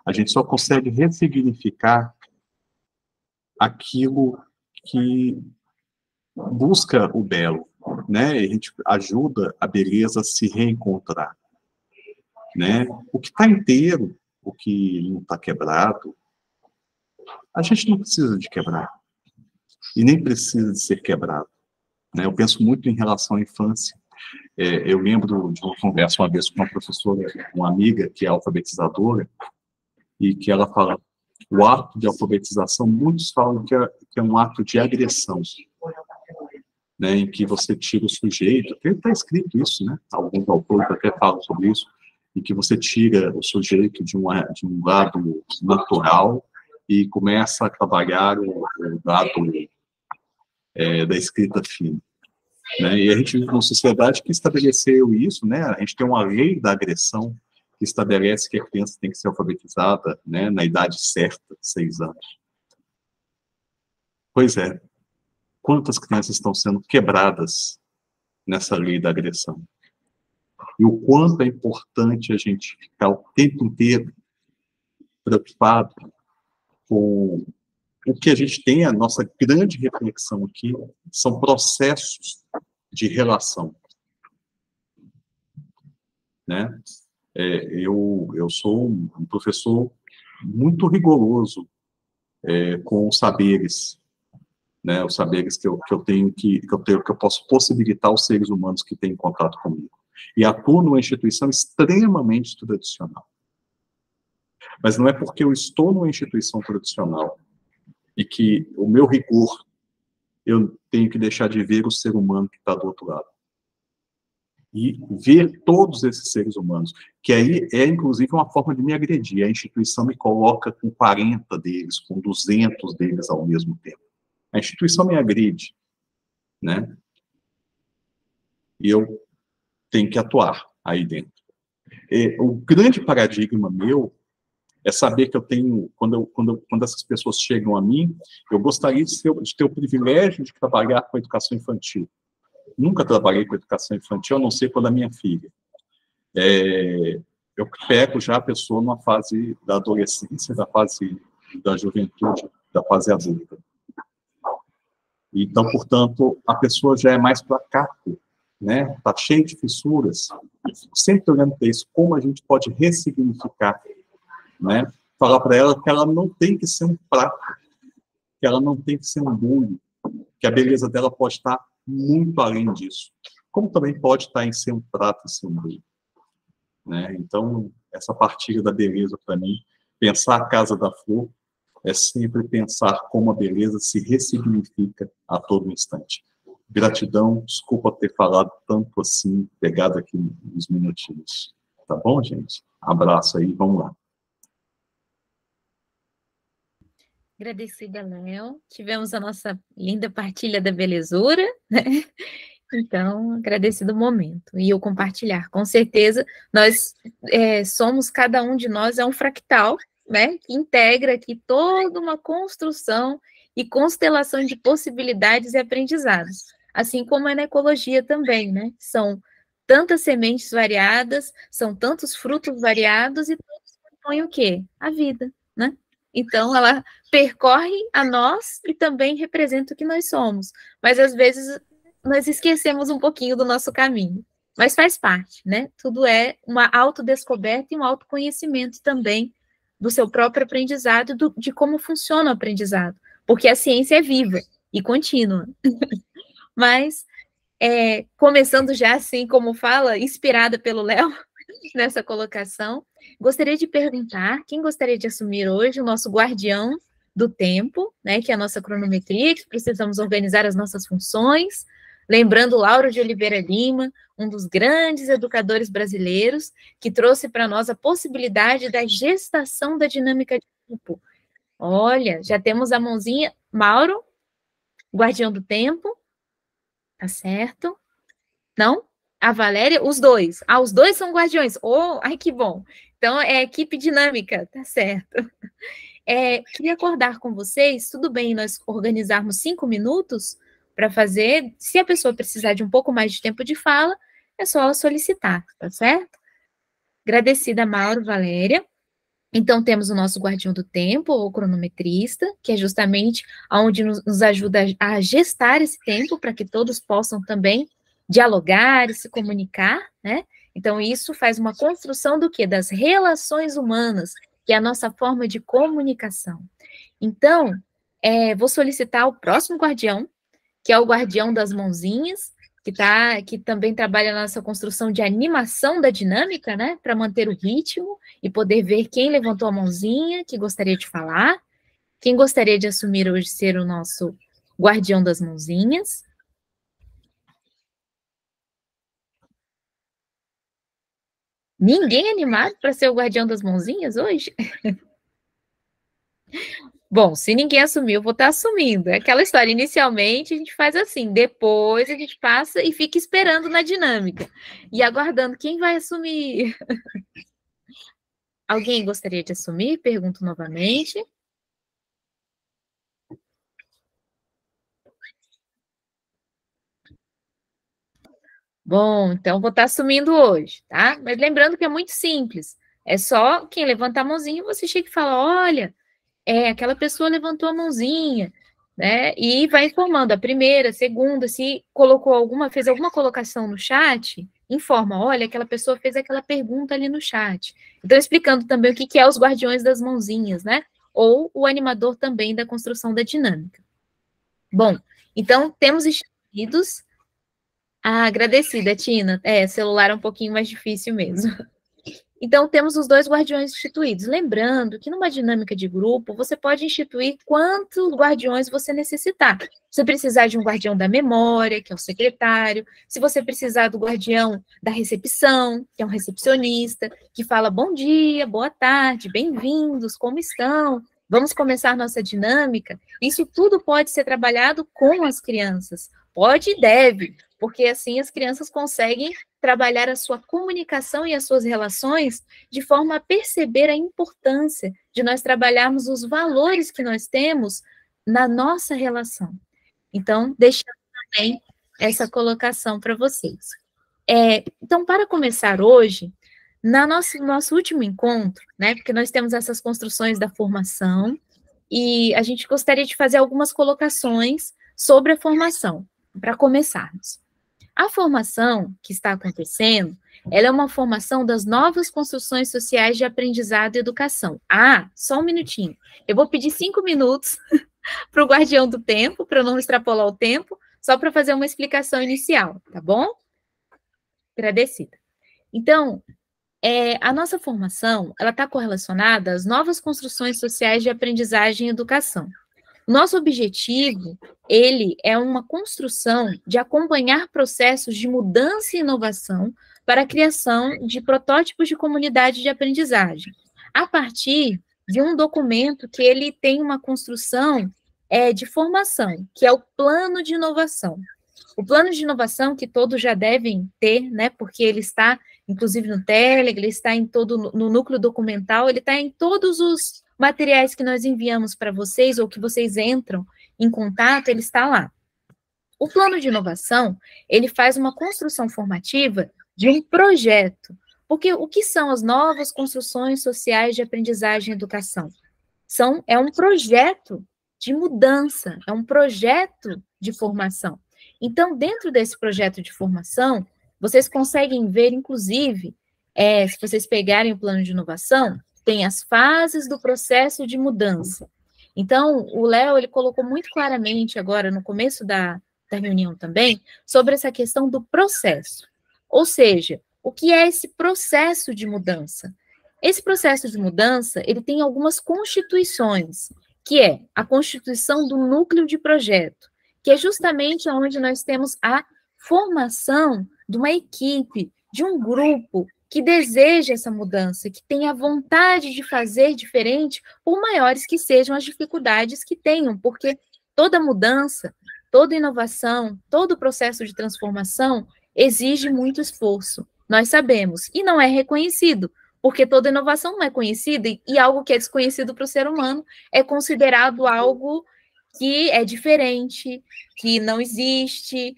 A gente só consegue ressignificar aquilo que busca o belo, né? E a gente ajuda a beleza a se reencontrar, né? O que está inteiro, o que não está quebrado, a gente não precisa de quebrar. E nem precisa de ser quebrado, né? Eu penso muito em relação à infância. Eu lembro de uma conversa uma vez com uma professora, uma amiga que é alfabetizadora, e que ela fala, o ato de alfabetização, muitos falam que é um ato de agressão, né, em que você tira o sujeito, até está escrito isso, né, alguns autores até falam sobre isso, em que você tira o sujeito de um lado natural e começa a trabalhar o lado da escrita fina. Né? E a gente vive numa sociedade que estabeleceu isso, né? A gente tem uma lei da agressão que estabelece que a criança tem que ser alfabetizada, né, na idade certa, 6 anos. Pois é, quantas crianças estão sendo quebradas nessa lei da agressão? E o quanto é importante a gente ficar o tempo inteiro preocupado com o que a gente tem, a nossa grande reflexão aqui, são processos de relação, né? Eu sou um professor muito rigoroso com os saberes, né? Os saberes que eu tenho que eu posso possibilitar aos seres humanos que têm contato comigo. E atuo numa instituição extremamente tradicional. Mas não é porque eu estou numa instituição tradicional e que o meu rigor, eu tenho que deixar de ver o ser humano que está do outro lado. E ver todos esses seres humanos, que aí é, inclusive, uma forma de me agredir. A instituição me coloca com 40 deles, com 200 deles ao mesmo tempo. A instituição me agride, né? E eu tenho que atuar aí dentro. O grande paradigma meu é saber que eu tenho, quando essas pessoas chegam a mim, eu gostaria de ter o privilégio de trabalhar com a educação infantil. Nunca trabalhei com educação infantil, a não ser com a minha filha. Eu pego já a pessoa numa fase da adolescência, da fase da juventude, da fase adulta. Então, portanto, a pessoa já é mais placato, né? Está cheio de fissuras. Sempre olhando para isso, como a gente pode ressignificar, né? Falar para ela que ela não tem que ser um prato, que ela não tem que ser um bule, que a beleza dela pode estar muito além disso. Como também pode estar em ser um prato e ser um bule, né? Então, essa partilha da beleza, para mim, pensar a Casa da Flor é sempre pensar como a beleza se ressignifica a todo instante. Gratidão, desculpa ter falado tanto assim, pegado aqui uns minutinhos. Tá bom, gente? Abraço aí, vamos lá. Agradecida, Léo. Tivemos a nossa linda partilha da belezura, né? Então, agradecido o momento. E eu compartilhar. Com certeza, nós somos, cada um de nós é um fractal, né? Que integra aqui toda uma construção e constelação de possibilidades e aprendizados. Assim como é na ecologia também, né? São tantas sementes variadas, são tantos frutos variados e todos compõem o quê? A vida, né? Então, ela percorre a nós e também representa o que nós somos. Mas, às vezes, nós esquecemos um pouquinho do nosso caminho. Mas faz parte, né? Tudo é uma autodescoberta e um autoconhecimento também do seu próprio aprendizado, de como funciona o aprendizado. Porque a ciência é viva e contínua. Mas, começando já assim, como fala, inspirada pelo Léo, nessa colocação, gostaria de perguntar quem gostaria de assumir hoje o nosso guardião do tempo, né, que é a nossa cronometria, que precisamos organizar as nossas funções, lembrando Lauro de Oliveira Lima, um dos grandes educadores brasileiros, que trouxe para nós a possibilidade da gestação da dinâmica de grupo. Olha, já temos a mãozinha, Mauro, guardião do tempo, tá certo? Não? A Valéria, os dois. Ah, os dois são guardiões. Oh, ai, que bom. Então, é equipe dinâmica, tá certo. Queria acordar com vocês, tudo bem nós organizarmos 5 minutos para fazer, se a pessoa precisar de um pouco mais de tempo de fala, é só ela solicitar, tá certo? Agradecida, Mauro, Valéria. Então, temos o nosso guardião do tempo, ou cronometrista, que é justamente onde nos ajuda a gestar esse tempo, para que todos possam também dialogar e se comunicar, né? Então, isso faz uma construção do quê? Das relações humanas, que é a nossa forma de comunicação. Então, vou solicitar o próximo guardião, que é o guardião das mãozinhas, que também trabalha na nossa construção de animação da dinâmica, né, para manter o ritmo e poder ver quem levantou a mãozinha, que gostaria de falar, quem gostaria de assumir hoje ser o nosso guardião das mãozinhas. Ninguém animado para ser o guardião das mãozinhas hoje? Bom, se ninguém assumiu, eu vou estar assumindo. É aquela história, inicialmente a gente faz assim, depois a gente passa e fica esperando na dinâmica, e aguardando quem vai assumir. Alguém gostaria de assumir? Pergunto novamente. Bom, então vou estar assumindo hoje, tá? Mas lembrando que é muito simples. É só quem levanta a mãozinha, você chega e fala, olha, aquela pessoa levantou a mãozinha, né? E vai informando a primeira, a segunda, se fez alguma colocação no chat, informa, olha, aquela pessoa fez aquela pergunta ali no chat. Então, explicando também o que é os guardiões das mãozinhas, né? Ou o animador também da construção da dinâmica. Bom, então, temos instituídos. Agradecida, Tina. Celular é um pouquinho mais difícil mesmo. Então, temos os 2 guardiões instituídos. Lembrando que numa dinâmica de grupo, você pode instituir quantos guardiões você necessitar. Se você precisar de um guardião da memória, que é o secretário, se você precisar do guardião da recepção, que é um recepcionista, que fala bom dia, boa tarde, bem-vindos, como estão? Vamos começar nossa dinâmica. Isso tudo pode ser trabalhado com as crianças. Pode e deve, porque assim as crianças conseguem trabalhar a sua comunicação e as suas relações de forma a perceber a importância de nós trabalharmos os valores que nós temos na nossa relação. Então, deixando também essa colocação para vocês. Então, para começar hoje, nosso último encontro, né, porque nós temos essas construções da formação, e a gente gostaria de fazer algumas colocações sobre a formação, para começarmos. A formação que está acontecendo, ela é uma formação das novas construções sociais de aprendizado e educação. Só um minutinho. Eu vou pedir 5 minutos para o guardião do tempo, para eu não extrapolar o tempo, só para fazer uma explicação inicial, tá bom? Agradecida. Então, a nossa formação, ela está correlacionada às novas construções sociais de aprendizagem e educação. Nosso objetivo, ele é uma construção de acompanhar processos de mudança e inovação para a criação de protótipos de comunidade de aprendizagem, a partir de um documento que ele tem uma construção de formação, que é o plano de inovação. O plano de inovação que todos já devem ter, né, porque ele está, inclusive, no Telegram, ele está no núcleo documental, ele está em todos os materiais que nós enviamos para vocês, ou que vocês entram em contato, ele está lá. O plano de inovação, ele faz uma construção formativa de um projeto. Porque o que são as novas construções sociais de aprendizagem e educação? É um projeto de mudança, é um projeto de formação. Então, dentro desse projeto de formação, vocês conseguem ver, inclusive, se vocês pegarem o plano de inovação, tem as fases do processo de mudança. Então, o Léo, ele colocou muito claramente agora, no começo da reunião também, sobre essa questão do processo. Ou seja, o que é esse processo de mudança? Esse processo de mudança, ele tem algumas constituições, que é a constituição do núcleo de projeto, que é justamente onde nós temos a formação de uma equipe, de um grupo que deseja essa mudança, que tem a vontade de fazer diferente, por maiores que sejam as dificuldades que tenham, porque toda mudança, toda inovação, todo processo de transformação exige muito esforço, nós sabemos, e não é reconhecido, porque toda inovação não é conhecida, e algo que é desconhecido para o ser humano é considerado algo que é diferente, que não existe,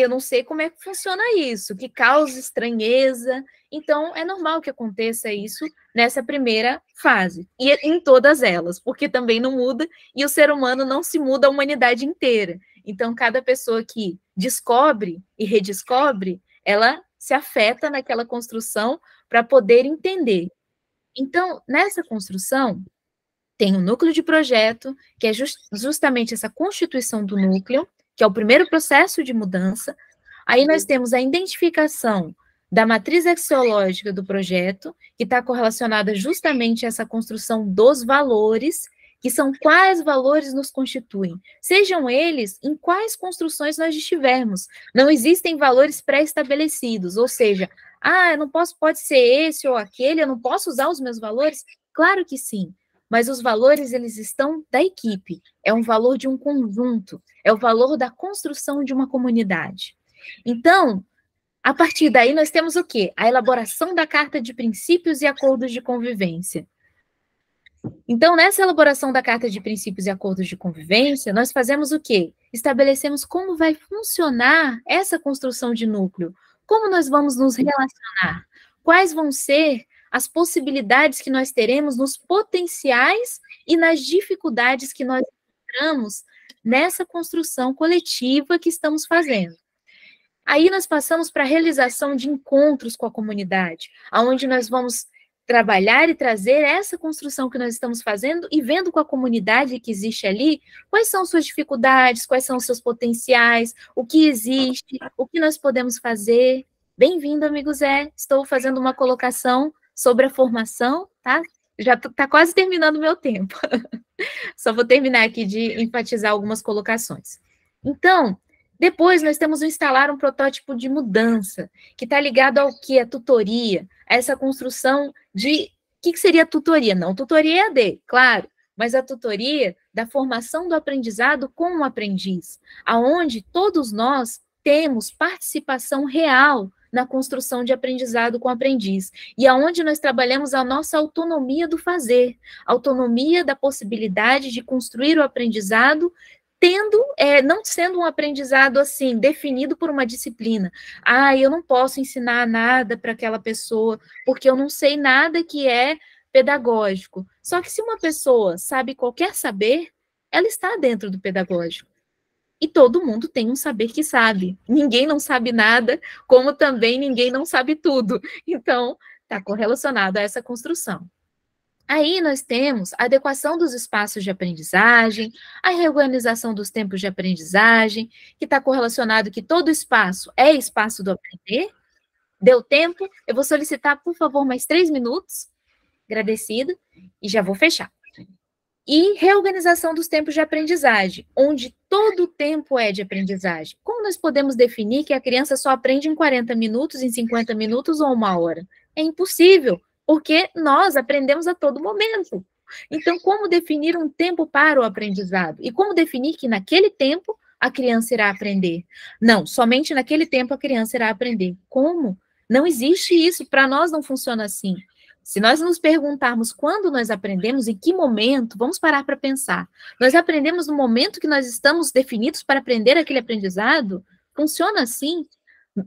eu não sei como é que funciona isso, que causa estranheza. Então, é normal que aconteça isso nessa primeira fase, e em todas elas, porque também não muda, e o ser humano não se muda a humanidade inteira. Então, cada pessoa que descobre e redescobre, ela se afeta naquela construção para poder entender. Então, nessa construção, tem um núcleo de projeto, que é justamente essa constituição do núcleo, que é o primeiro processo de mudança. Aí nós temos a identificação da matriz axiológica do projeto, que está correlacionada justamente a essa construção dos valores, que são quais valores nos constituem, sejam eles em quais construções nós estivermos. Não existem valores pré-estabelecidos, ou seja, eu não posso, pode ser esse ou aquele, eu não posso usar os meus valores? Claro que sim, mas os valores, eles estão da equipe, é um valor de um conjunto, é o valor da construção de uma comunidade. Então, a partir daí, nós temos o quê? A elaboração da Carta de Princípios e Acordos de Convivência. Então, nessa elaboração da Carta de Princípios e Acordos de Convivência, nós fazemos o quê? Estabelecemos como vai funcionar essa construção de núcleo, como nós vamos nos relacionar, quais vão ser as possibilidades que nós teremos nos potenciais e nas dificuldades que nós encontramos nessa construção coletiva que estamos fazendo. Aí nós passamos para a realização de encontros com a comunidade, onde nós vamos trabalhar e trazer essa construção que nós estamos fazendo e vendo com a comunidade que existe ali, quais são suas dificuldades, quais são os seus potenciais, o que existe, o que nós podemos fazer. Bem-vindo, amigo Zé, estou fazendo uma colocação sobre a formação, tá? Já está quase terminando o meu tempo. Só vou terminar aqui de enfatizar algumas colocações. Então, depois nós temos o instalar um protótipo de mudança, que está ligado ao que? A tutoria, a essa construção de... O que seria a tutoria? Não, tutoria é EAD, claro, mas a tutoria da formação do aprendizado com o aprendiz, aonde todos nós temos participação real na construção de aprendizado com o aprendiz, e aonde nós trabalhamos a nossa autonomia do fazer, autonomia da possibilidade de construir o aprendizado, não sendo um aprendizado assim, definido por uma disciplina. Eu não posso ensinar nada para aquela pessoa, porque eu não sei nada que é pedagógico. Só que se uma pessoa sabe qualquer saber, ela está dentro do pedagógico. E todo mundo tem um saber que sabe. Ninguém não sabe nada, como também ninguém não sabe tudo. Então, está correlacionado a essa construção. Aí nós temos a adequação dos espaços de aprendizagem, a reorganização dos tempos de aprendizagem, que está correlacionado que todo espaço é espaço do aprender. Deu tempo? Eu vou solicitar, por favor, mais 3 minutos. Agradecida. E já vou fechar. E reorganização dos tempos de aprendizagem, onde todo o tempo é de aprendizagem. Como nós podemos definir que a criança só aprende em 40 minutos, em 50 minutos ou 1 hora? É impossível, porque nós aprendemos a todo momento. Então, como definir um tempo para o aprendizado? E como definir que naquele tempo a criança irá aprender? Não, somente naquele tempo a criança irá aprender. Como? Não existe isso, para nós não funciona assim. Se nós nos perguntarmos quando nós aprendemos, em que momento, vamos parar para pensar. Nós aprendemos no momento que nós estamos definidos para aprender aquele aprendizado? Funciona assim?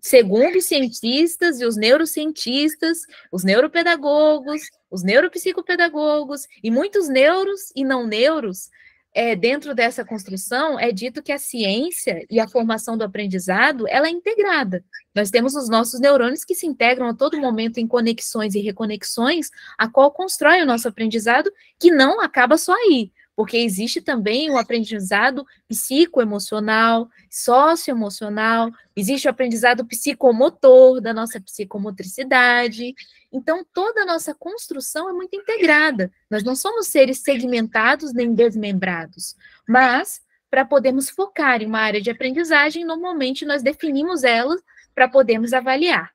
Segundo os cientistas e os neurocientistas, os neuropedagogos, os neuropsicopedagogos e muitos neuros e não neuros, dentro dessa construção, é dito que a ciência e a formação do aprendizado, ela é integrada. Nós temos os nossos neurônios que se integram a todo momento em conexões e reconexões, a qual constrói o nosso aprendizado, que não acaba só aí, porque existe também o aprendizado psicoemocional, socioemocional, existe o aprendizado psicomotor, da nossa psicomotricidade. Então, toda a nossa construção é muito integrada. Nós não somos seres segmentados nem desmembrados, mas, para podermos focar em uma área de aprendizagem, normalmente nós definimos ela para podermos avaliar.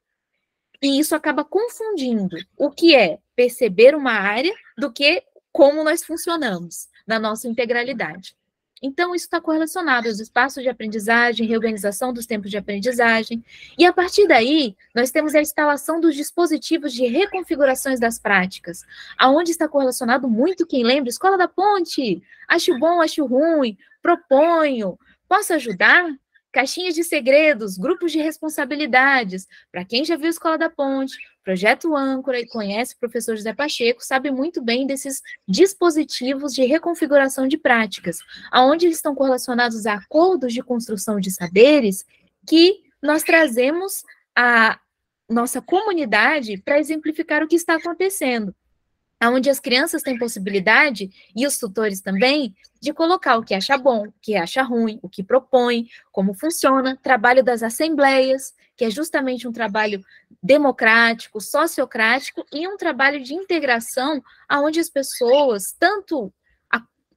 E isso acaba confundindo o que é perceber uma área do que como nós funcionamos na nossa integralidade. Então, isso está correlacionado aos espaços de aprendizagem, reorganização dos tempos de aprendizagem, e a partir daí, nós temos a instalação dos dispositivos de reconfigurações das práticas, aonde está correlacionado muito, quem lembra, Escola da Ponte, acho bom, acho ruim, proponho, posso ajudar? Caixinhas de segredos, grupos de responsabilidades. Para quem já viu Escola da Ponte, Projeto Âncora e conhece o professor José Pacheco, sabe muito bem desses dispositivos de reconfiguração de práticas, onde eles estão correlacionados a acordos de construção de saberes que nós trazemos à nossa comunidade para exemplificar o que está acontecendo, onde as crianças têm possibilidade, e os tutores também, de colocar o que acha bom, o que acha ruim, o que propõe, como funciona, trabalho das assembleias, que é justamente um trabalho democrático, sociocrático, e um trabalho de integração, onde as pessoas,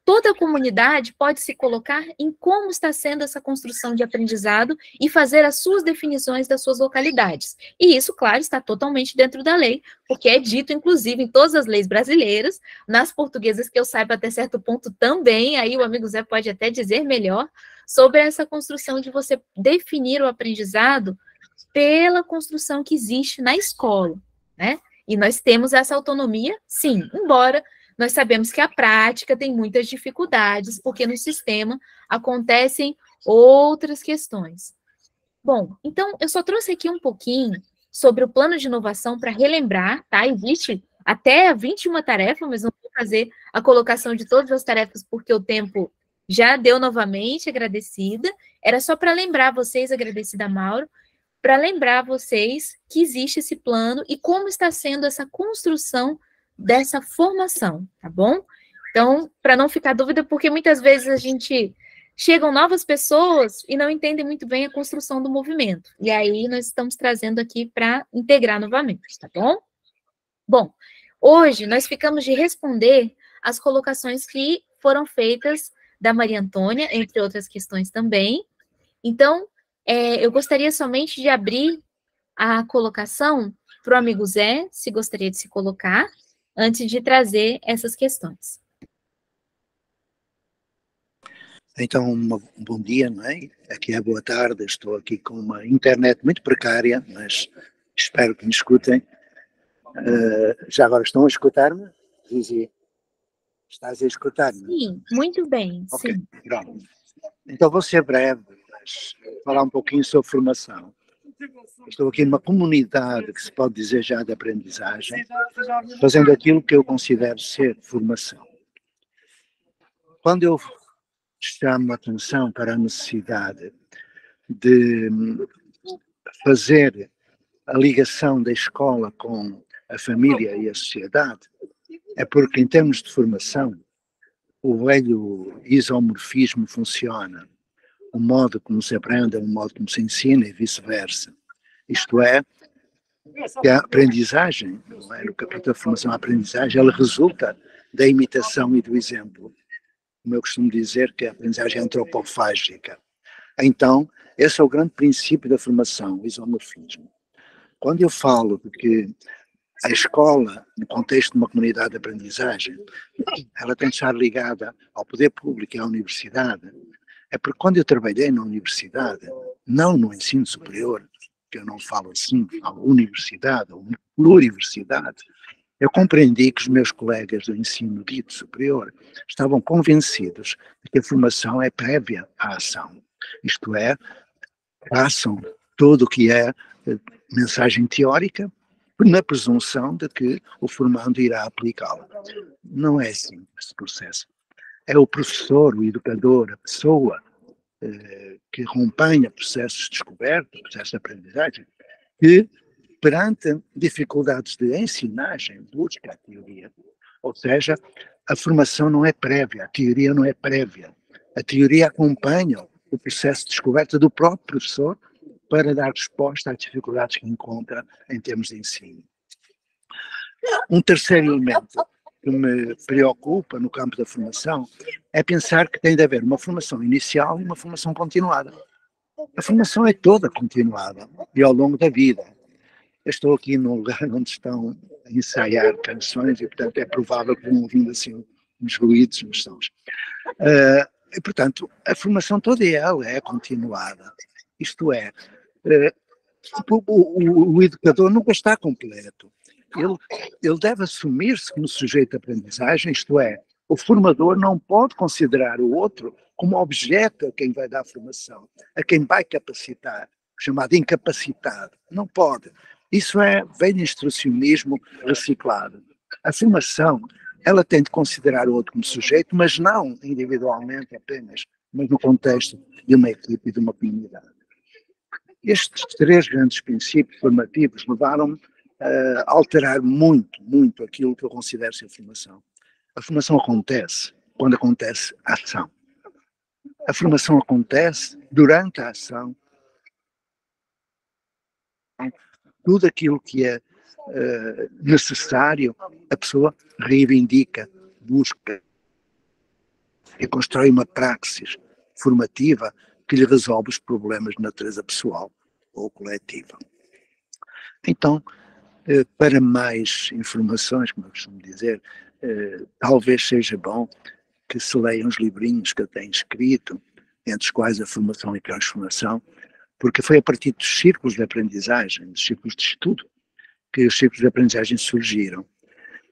toda a comunidade pode se colocar em como está sendo essa construção de aprendizado e fazer as suas definições das suas localidades. E isso, claro, está totalmente dentro da lei, porque é dito, inclusive, em todas as leis brasileiras, nas portuguesas que eu saiba até certo ponto também, aí o amigo Zé pode até dizer melhor, sobre essa construção de você definir o aprendizado pela construção que existe na escola, né? E nós temos essa autonomia, sim, embora nós sabemos que a prática tem muitas dificuldades, porque no sistema acontecem outras questões. Bom, então, eu só trouxe aqui um pouquinho sobre o plano de inovação para relembrar, tá? Existe até 21 tarefas, mas não vou fazer a colocação de todas as tarefas, porque o tempo já deu novamente, agradecida. Era só para lembrar vocês, agradecida, Mauro, para lembrar vocês que existe esse plano e como está sendo essa construção dessa formação, tá bom? Então, para não ficar dúvida, porque muitas vezes chegam novas pessoas e não entendem muito bem a construção do movimento. E aí nós estamos trazendo aqui para integrar novamente, tá bom? Bom, hoje nós ficamos de responder as colocações que foram feitas da Maria Antônia, entre outras questões também. Então, eu gostaria somente de abrir a colocação para o amigo Zé, se gostaria de se colocar, antes de trazer essas questões. Então, um bom dia, não é? Aqui é boa tarde, estou aqui com uma internet muito precária, mas espero que me escutem. Já agora estão a escutar-me? Zizi, estás a escutar-me? Sim, muito bem, Ok, sim. pronto. Então vou ser breve, mas falar um pouquinho sobre formação. Estou aqui numa comunidade que se pode dizer já de aprendizagem, fazendo aquilo que eu considero ser formação. Quando eu chamo a atenção para a necessidade de fazer a ligação da escola com a família e a sociedade, é porque em termos de formação, o velho isomorfismo funciona. O modo como se aprende é o modo como se ensina e vice-versa. Isto é, que a aprendizagem, não é? No capítulo da formação, a aprendizagem, ela resulta da imitação e do exemplo. Como eu costumo dizer, que a aprendizagem é antropofágica. Então, esse é o grande princípio da formação, o isomorfismo. Quando eu falo de que a escola, no contexto de uma comunidade de aprendizagem, ela tem de estar ligada ao poder público e à universidade, é porque quando eu trabalhei na universidade, não no ensino superior, que eu não falo assim, falo universidade ou pluriversidade, eu compreendi que os meus colegas do ensino dito superior estavam convencidos de que a formação é prévia à ação. Isto é, passam tudo o que é mensagem teórica na presunção de que o formando irá aplicá-la. Não é assim esse processo. É o professor, o educador, a pessoa que acompanha processos de descoberta, processos de aprendizagem, que perante dificuldades de ensinagem busca a teoria. Ou seja, a formação não é prévia, a teoria não é prévia. A teoria acompanha o processo de descoberta do próprio professor para dar resposta às dificuldades que encontra em termos de ensino. Um terceiro elemento que me preocupa no campo da formação é pensar que tem de haver uma formação inicial e uma formação continuada. A formação é toda continuada e ao longo da vida. Eu estou aqui num lugar onde estão a ensaiar canções e, portanto, é provável que vão ouvindo assim uns ruídos, uns sons. E, portanto, a formação toda ela é continuada. Isto é, o educador nunca está completo. Ele deve assumir-se como sujeito de aprendizagem, isto é, o formador não pode considerar o outro como objeto a quem vai dar formação, a quem vai capacitar, chamado incapacitado. Não pode. Isso é velho instrucionismo reciclado. A formação, ela tem de considerar o outro como sujeito, mas não individualmente apenas, mas no contexto de uma equipe e de uma comunidade. Estes 3 grandes princípios formativos levaram-me a alterar muito, muito aquilo que eu considero ser formação. A formação acontece quando acontece a ação. A formação acontece durante a ação. Tudo aquilo que é necessário, a pessoa reivindica, busca e constrói uma praxis formativa que lhe resolve os problemas de natureza pessoal ou coletiva. Então, para mais informações, como eu costumo dizer, talvez seja bom que se leiam os livrinhos que eu tenho escrito, entre os quais a formação e transformação, porque foi a partir dos círculos de aprendizagem, dos círculos de estudo, que os círculos de aprendizagem surgiram.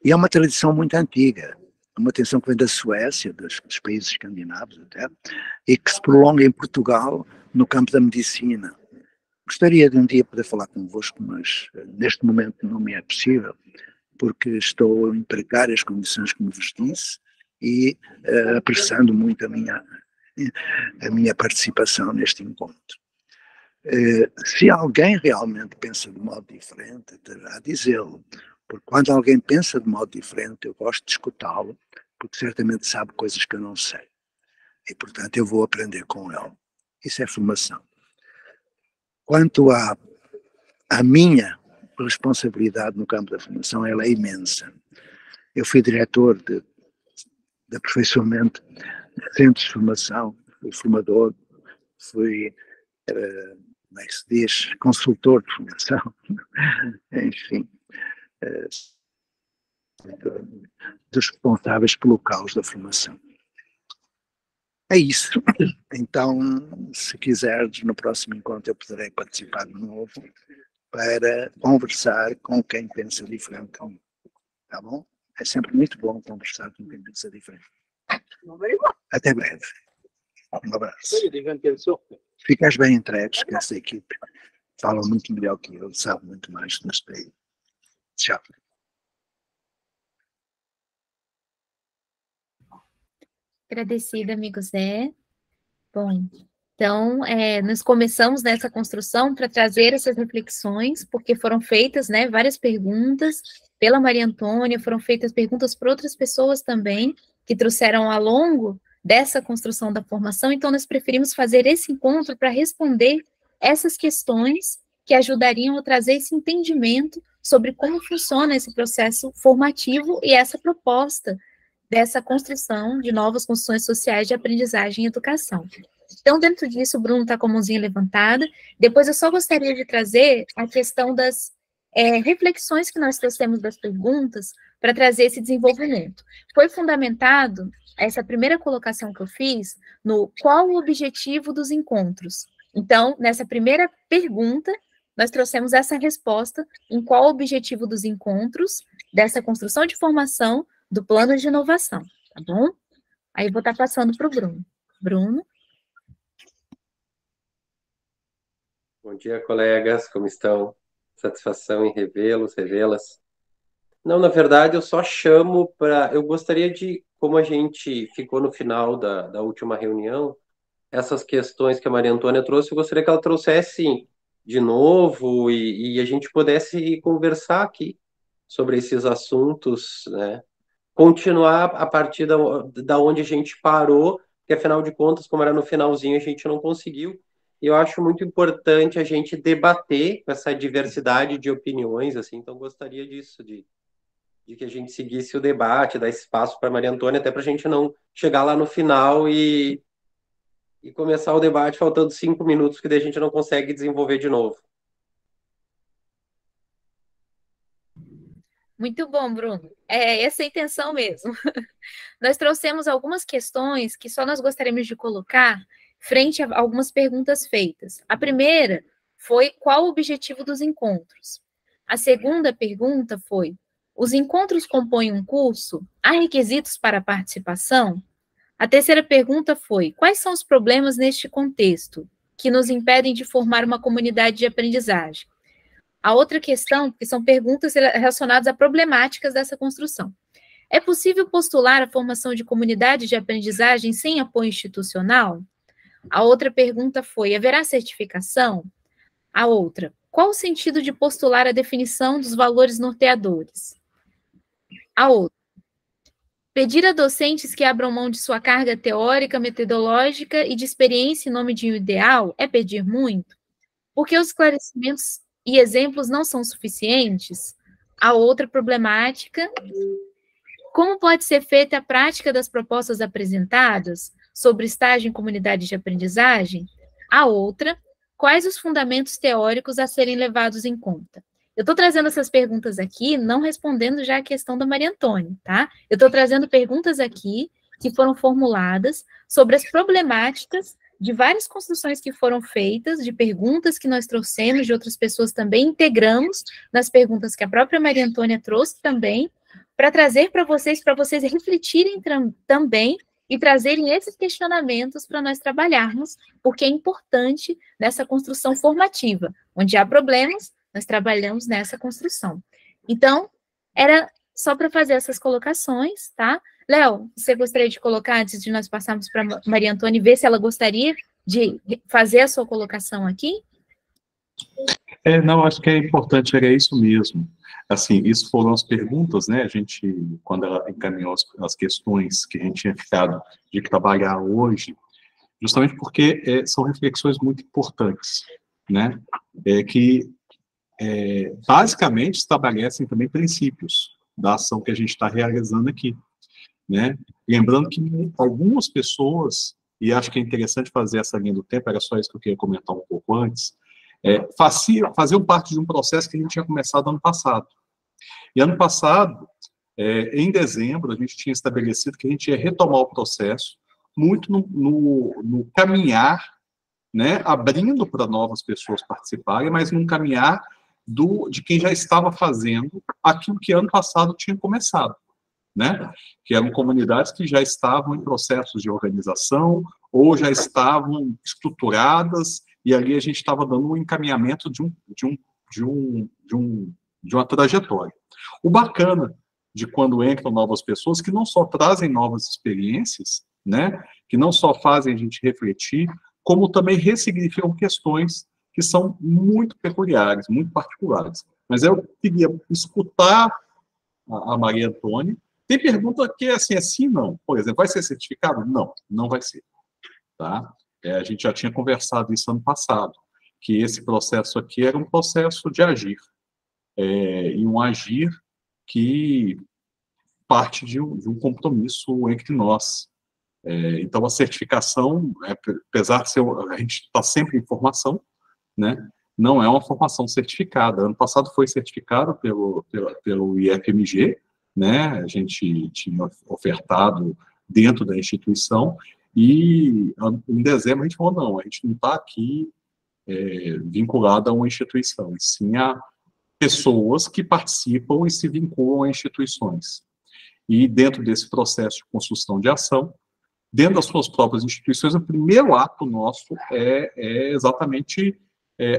E é uma tradição muito antiga, uma tradição que vem da Suécia, dos países escandinavos até, e que se prolonga em Portugal, no campo da medicina. Gostaria de um dia poder falar convosco, mas neste momento não me é possível, porque estou em precárias condições, como vos disse, e apressando muito a minha participação neste encontro. Se alguém realmente pensa de modo diferente, terá a dizê-lo, porque quando alguém pensa de modo diferente, eu gosto de escutá-lo, porque certamente sabe coisas que eu não sei. E, portanto, eu vou aprender com ele. Isso é formação. Quanto à minha responsabilidade no campo da formação, ela é imensa. Eu fui diretor de aperfeiçoamento de centros de formação, fui formador, fui, como é que se diz, consultor de formação, enfim, dos responsáveis pelo caos da formação. É isso. Então, se quiseres, no próximo encontro eu poderei participar de novo para conversar com quem pensa diferente. Tá bom? É sempre muito bom conversar com quem pensa diferente. Até breve. Um abraço. Ficas bem entregues, que essa equipe fala muito melhor que eu, sabe muito mais neste país. Tchau. Agradecida, amigo Zé. Bom, então, nós começamos nessa construção para trazer essas reflexões, porque foram feitas, né, várias perguntas pela Maria Antônia, foram feitas perguntas por outras pessoas também, que trouxeram ao longo dessa construção da formação, então nós preferimos fazer esse encontro para responder essas questões que ajudariam a trazer esse entendimento sobre como funciona esse processo formativo e essa proposta dessa construção de novas construções sociais de aprendizagem e educação. Então, dentro disso, o Bruno está com a mãozinha levantada. Depois, eu só gostaria de trazer a questão das reflexões que nós trouxemos das perguntas para trazer esse desenvolvimento. Foi fundamentado essa primeira colocação que eu fiz no qual o objetivo dos encontros. Então, nessa primeira pergunta, nós trouxemos essa resposta em qual o objetivo dos encontros, dessa construção de formação, do plano de inovação, tá bom? Aí eu vou estar passando para o Bruno. Bruno? Bom dia, colegas, como estão? Satisfação em revê-los, revê-las. Não, na verdade, eu só chamo para... Eu gostaria de, como a gente ficou no final da última reunião, essas questões que a Maria Antônia trouxe, eu gostaria que ela trouxesse de novo e a gente pudesse conversar aqui sobre esses assuntos, né? Continuar a partir da onde a gente parou, que afinal de contas, como era no finalzinho, a gente não conseguiu. E eu acho muito importante a gente debater com essa diversidade de opiniões, assim, então gostaria disso, de que a gente seguisse o debate, dar espaço para a Maria Antônia, até para a gente não chegar lá no final e começar o debate faltando 5 minutos, que daí a gente não consegue desenvolver de novo. Muito bom, Bruno. É essa a intenção mesmo. Nós trouxemos algumas questões que só nós gostaríamos de colocar frente a algumas perguntas feitas. A primeira foi qual o objetivo dos encontros? A segunda pergunta foi: os encontros compõem um curso? Há requisitos para a participação? A terceira pergunta foi: quais são os problemas neste contexto que nos impedem de formar uma comunidade de aprendizagem? A outra questão, que são perguntas relacionadas a problemáticas dessa construção. É possível postular a formação de comunidade de aprendizagem sem apoio institucional? A outra pergunta foi: haverá certificação? A outra: qual o sentido de postular a definição dos valores norteadores? A outra: pedir a docentes que abram mão de sua carga teórica, metodológica e de experiência em nome de um ideal é pedir muito? Porque os esclarecimentos e exemplos não são suficientes? A outra problemática: como pode ser feita a prática das propostas apresentadas sobre estágio em comunidade de aprendizagem? A outra: quais os fundamentos teóricos a serem levados em conta? Eu estou trazendo essas perguntas aqui, não respondendo já a questão da Maria Antônia, tá? Eu estou trazendo perguntas aqui que foram formuladas sobre as problemáticas de várias construções que foram feitas, de perguntas que nós trouxemos, de outras pessoas também integramos nas perguntas que a própria Maria Antônia trouxe também, para trazer para vocês refletirem também e trazerem esses questionamentos para nós trabalharmos, porque é importante nessa construção formativa. Onde há problemas, nós trabalhamos nessa construção. Então, era só para fazer essas colocações, tá? Léo, você gostaria de colocar, antes de nós passarmos para Maria Antônia, ver se ela gostaria de fazer a sua colocação aqui? Não, acho que é importante, era isso mesmo. Assim, isso foram as perguntas, né? A gente, quando ela encaminhou as questões que a gente tinha ficado de trabalhar hoje, justamente porque são reflexões muito importantes, né? Que basicamente estabelecem também princípios da ação que a gente está realizando aqui, né? Lembrando que algumas pessoas, e acho que é interessante fazer essa linha do tempo, era só isso que eu queria comentar um pouco antes, faziam parte de um processo que a gente tinha começado ano passado. E ano passado, em dezembro, a gente tinha estabelecido que a gente ia retomar o processo muito no caminhar, né, abrindo para novas pessoas participarem, mas num caminhar de quem já estava fazendo aquilo que ano passado tinha começado, né? Que eram comunidades que já estavam em processos de organização ou já estavam estruturadas, e ali a gente estava dando um encaminhamento de uma trajetória. O bacana de quando entram novas pessoas, que não só trazem novas experiências, né, que não só fazem a gente refletir, como também ressignificam questões que são muito peculiares, muito particulares. Mas eu queria escutar a Maria Antônia. Tem pergunta que é assim, não. Por exemplo, vai ser certificado? Não, não vai ser. Tá? A gente já tinha conversado isso ano passado, que esse processo aqui era um processo de agir, e um agir que parte de um compromisso entre nós. Então, a certificação, apesar de ser, a gente está sempre em formação, né? Não é uma formação certificada. Ano passado foi certificado pelo IFMG, né? A gente tinha ofertado dentro da instituição, e em dezembro a gente falou, não, a gente não está aqui vinculado a uma instituição, e sim a pessoas que participam e se vinculam a instituições. E dentro desse processo de construção de ação, dentro das suas próprias instituições, o primeiro ato nosso é exatamente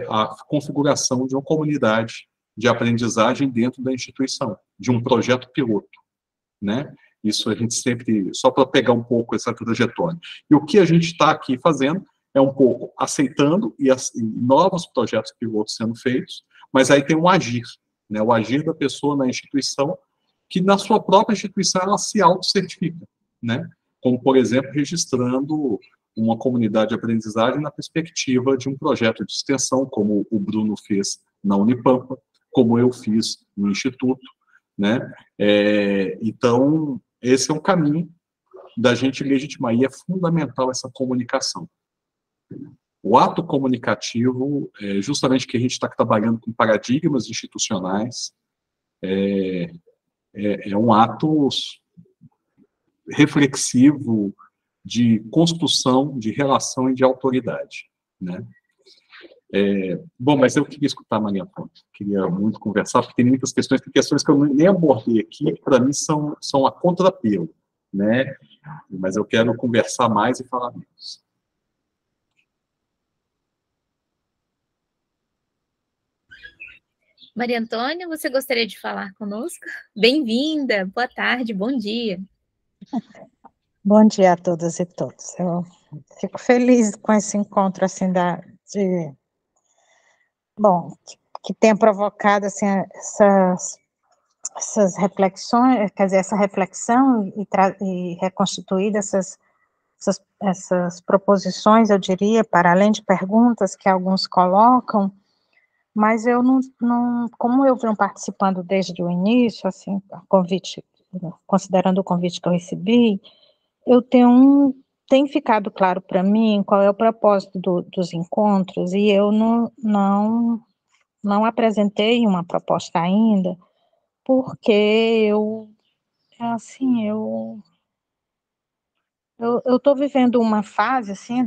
a configuração de uma comunidade de aprendizagem dentro da instituição, de um projeto piloto, né? Isso a gente sempre, só para pegar um pouco essa trajetória. E o que a gente está aqui fazendo é um pouco aceitando e novos projetos pilotos sendo feitos, mas aí tem um agir, né? O agir da pessoa na instituição, que na sua própria instituição ela se auto-certifica, né? Como, por exemplo, registrando uma comunidade de aprendizagem na perspectiva de um projeto de extensão, como o Bruno fez na Unipampa, como eu fiz no Instituto, né? Então, esse é um caminho da gente legitimar, e é fundamental essa comunicação. O ato comunicativo, justamente que a gente está trabalhando com paradigmas institucionais, é um ato reflexivo de construção de relação e de autoridade, né? Bom, mas eu queria escutar a Maria Antônia, queria muito conversar, porque tem muitas questões que eu nem abordei aqui, que para mim são a contrapelo, né? Mas eu quero conversar mais e falar menos. Maria Antônia, você gostaria de falar conosco? Bem-vinda, boa tarde, bom dia. Bom dia a todas e todos. Eu fico feliz com esse encontro, assim, que tenha provocado, assim, essas reflexões, quer dizer, essa reflexão e reconstituído essas proposições, eu diria, para além de perguntas que alguns colocam, mas eu não, como eu venho participando desde o início, assim, considerando o convite que eu recebi, tem ficado claro para mim qual é o propósito dos encontros, e eu não apresentei uma proposta ainda, porque assim, eu estou vivendo uma fase, assim,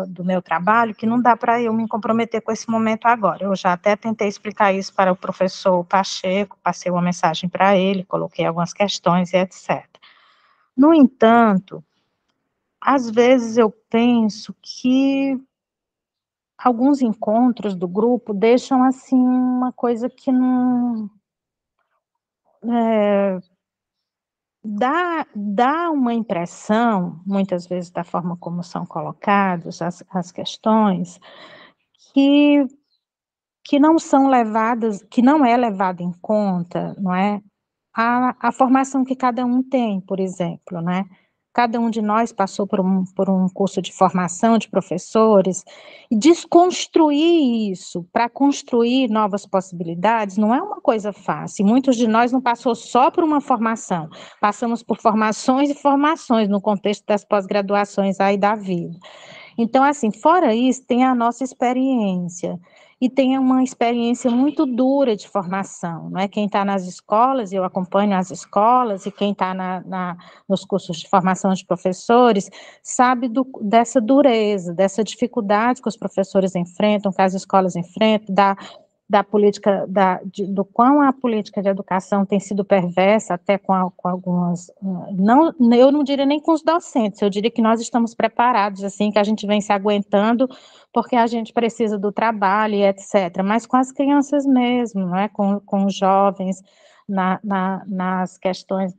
do meu trabalho, que não dá para eu me comprometer com esse momento agora. Eu já até tentei explicar isso para o professor Pacheco, passei uma mensagem para ele, coloquei algumas questões e etc. No entanto, às vezes eu penso que alguns encontros do grupo deixam, assim, uma coisa que não... dá uma impressão, muitas vezes da forma como são colocadas as questões, que, que não são levadas, que não é levada em conta, não é? A formação que cada um tem, por exemplo, né? Cada um de nós passou por um curso de formação de professores, e desconstruir isso para construir novas possibilidades não é uma coisa fácil. Muitos de nós não passou só por uma formação, passamos por formações e formações no contexto das pós-graduações aí da vida. Então, assim, fora isso, tem a nossa experiência, e tem uma experiência muito dura de formação, não é? Quem está nas escolas, eu acompanho as escolas, e quem está nos cursos de formação de professores, sabe dessa dureza, dessa dificuldade que os professores enfrentam, que as escolas enfrentam, da política, do quão a política de educação tem sido perversa, até com algumas, eu não diria nem com os docentes, eu diria que nós estamos preparados, assim, que a gente vem se aguentando, porque a gente precisa do trabalho e etc., mas com as crianças mesmo, não é? Com os jovens, nas questões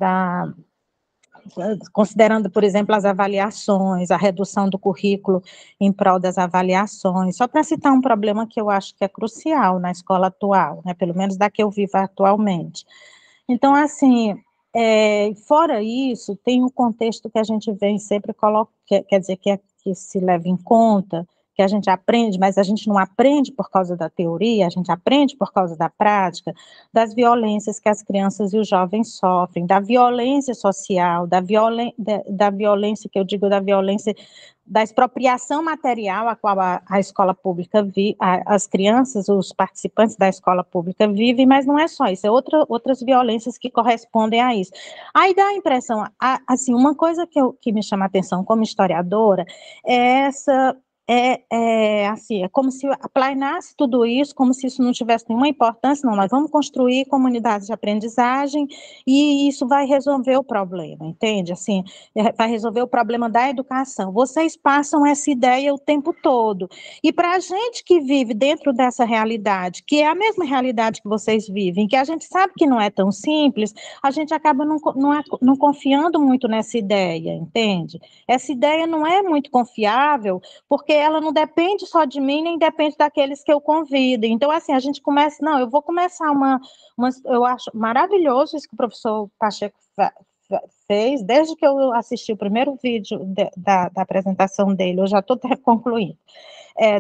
considerando, por exemplo, as avaliações, a redução do currículo em prol das avaliações, só para citar um problema que eu acho que é crucial na escola atual, né, pelo menos da que eu vivo atualmente. Então, assim, fora isso, tem um contexto que a gente vem sempre colocando, quer dizer, que se leva em conta, que a gente aprende, mas a gente não aprende por causa da teoria, a gente aprende por causa da prática, das violências que as crianças e os jovens sofrem, da violência social, da violência, que eu digo, da violência, da expropriação material a qual a escola pública vive, as crianças, os participantes da escola pública vivem, mas não é só isso, é outras violências que correspondem a isso. Aí dá a impressão, assim, uma coisa que me chama a atenção como historiadora é essa... assim, é como se aplainasse tudo isso, como se isso não tivesse nenhuma importância. Não, nós vamos construir comunidades de aprendizagem e isso vai resolver o problema, entende? Assim, vai resolver o problema da educação. Vocês passam essa ideia o tempo todo. E para a gente que vive dentro dessa realidade, que é a mesma realidade que vocês vivem, que a gente sabe que não é tão simples, a gente acaba não confiando muito nessa ideia, entende? Essa ideia não é muito confiável, porque ela não depende só de mim, nem depende daqueles que eu convido. Então, assim, a gente começa, não, eu vou começar eu acho maravilhoso isso que o professor Pacheco fez, desde que eu assisti o primeiro vídeo da apresentação dele, eu já estou até concluindo.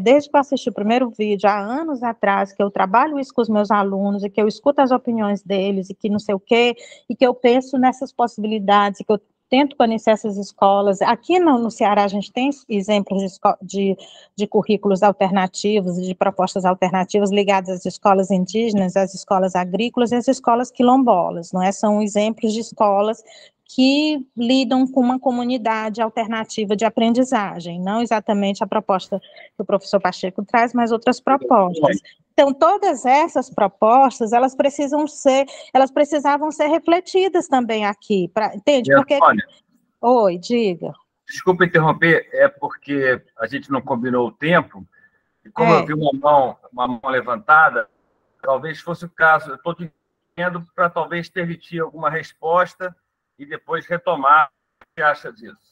Desde que eu assisti o primeiro vídeo, há anos atrás, que eu trabalho isso com os meus alunos, e que eu escuto as opiniões deles, e que não sei o quê, e que eu penso nessas possibilidades, e que eu tento conhecer essas escolas. Aqui no Ceará a gente tem exemplos de currículos alternativos e de propostas alternativas ligadas às escolas indígenas, às escolas agrícolas e às escolas quilombolas, não é? São exemplos de escolas que lidam com uma comunidade alternativa de aprendizagem, não exatamente a proposta que o professor Pacheco traz, mas outras propostas. Então, todas essas propostas, elas precisavam ser refletidas também aqui, entende? Porque... Oi, diga. Desculpa interromper, é porque a gente não combinou o tempo, e como eu vi uma mão levantada, talvez fosse o caso. Eu estou te dizendo para talvez permitir alguma resposta e depois retomar. O que você acha disso?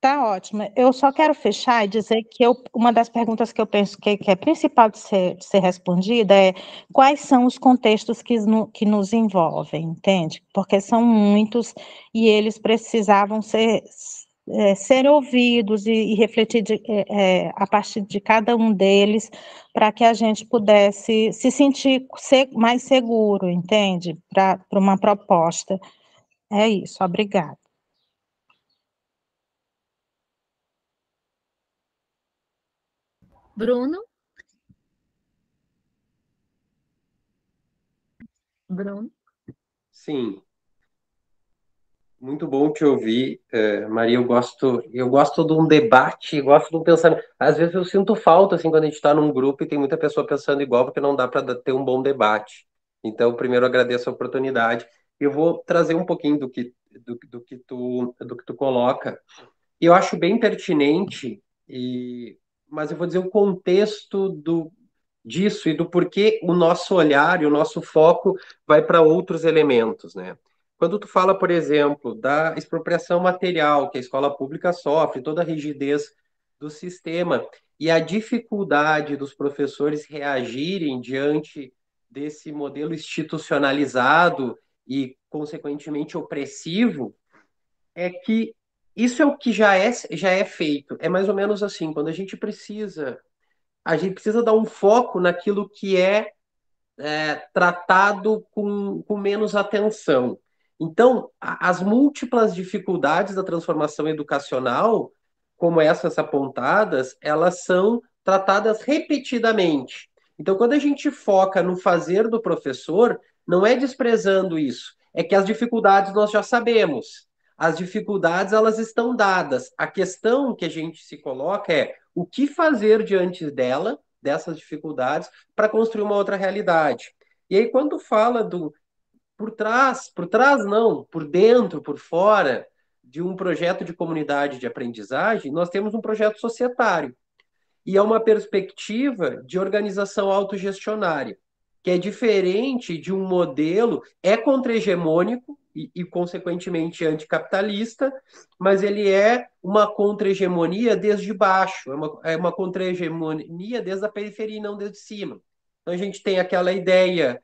Tá ótimo. Eu só quero fechar e dizer que uma das perguntas que eu penso que é principal de ser respondida é quais são os contextos que nos envolvem, entende? Porque são muitos e eles precisavam ser ouvidos e refletir a partir de cada um deles para que a gente pudesse se sentir mais seguro, entende? Para uma proposta. É isso, obrigada. Bruno? Bruno? Sim, muito bom te ouvir, Maria. Eu gosto de um debate, gosto de um pensamento. Às vezes eu sinto falta, assim, quando a gente está num grupo e tem muita pessoa pensando igual, porque não dá para ter um bom debate. Então, primeiro, eu agradeço a oportunidade. Eu vou trazer um pouquinho do que tu coloca. E eu acho bem pertinente, mas eu vou dizer o contexto disso e do porquê o nosso olhar e o nosso foco vai para outros elementos, né? Quando tu fala, por exemplo, da expropriação material que a escola pública sofre, toda a rigidez do sistema e a dificuldade dos professores reagirem diante desse modelo institucionalizado e, consequentemente, opressivo, é que isso é o que já é feito. É mais ou menos assim, quando a gente precisa dar um foco naquilo que é tratado com menos atenção. Então, as múltiplas dificuldades da transformação educacional, como essas apontadas, elas são tratadas repetidamente. Então, quando a gente foca no fazer do professor, não é desprezando isso, é que as dificuldades nós já sabemos. As dificuldades, elas estão dadas. A questão que a gente se coloca é o que fazer diante dessas dificuldades, para construir uma outra realidade. E aí, quando fala por trás não, por dentro, por fora de um projeto de comunidade de aprendizagem, nós temos um projeto societário. E é uma perspectiva de organização autogestionária, que é diferente de um modelo, é contra-hegemônico consequentemente, anticapitalista, mas ele é uma contra-hegemonia desde baixo, é uma contra-hegemonia desde a periferia e não desde cima. Então, a gente tem aquela ideia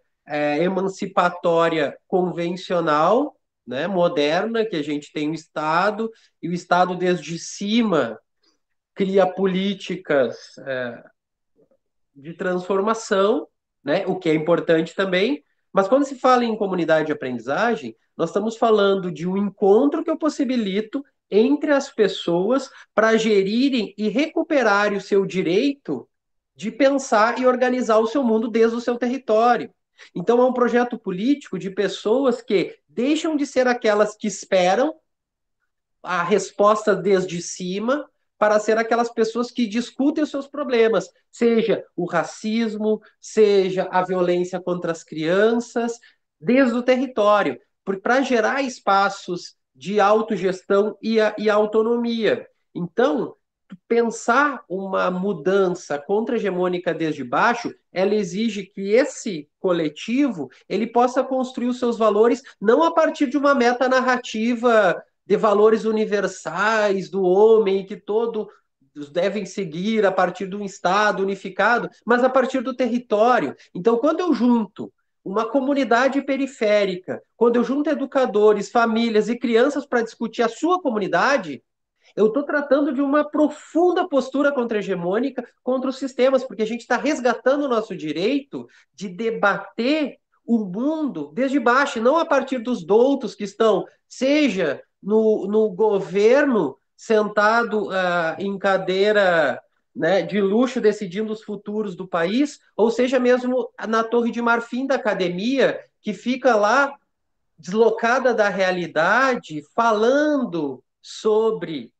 emancipatória convencional, né, moderna, que a gente tem o Estado, e o Estado desde cima cria políticas de transformação, né, o que é importante também, mas quando se fala em comunidade de aprendizagem, nós estamos falando de um encontro que eu possibilito entre as pessoas para gerirem e recuperarem o seu direito de pensar e organizar o seu mundo desde o seu território. Então, é um projeto político de pessoas que deixam de ser aquelas que esperam a resposta desde cima para ser aquelas pessoas que discutem os seus problemas, seja o racismo, seja a violência contra as crianças, desde o território, para gerar espaços de autogestão e autonomia. Então, pensar uma mudança contra-hegemônica desde baixo, ela exige que esse coletivo ele possa construir os seus valores não a partir de uma meta-narrativa de valores universais do homem que todos devem seguir a partir de um Estado unificado, mas a partir do território. Então, quando eu junto uma comunidade periférica, quando eu junto educadores, famílias e crianças para discutir a sua comunidade, eu estou tratando de uma profunda postura contra-hegemônica contra os sistemas, porque a gente está resgatando o nosso direito de debater o mundo desde baixo, não a partir dos doutos que estão, seja no governo, sentado em cadeira, né, de luxo, decidindo os futuros do país, ou seja mesmo na Torre de Marfim da academia, que fica lá deslocada da realidade, falando sobre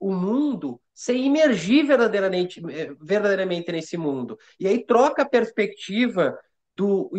o mundo sem imergir verdadeiramente nesse mundo. E aí troca a perspectiva do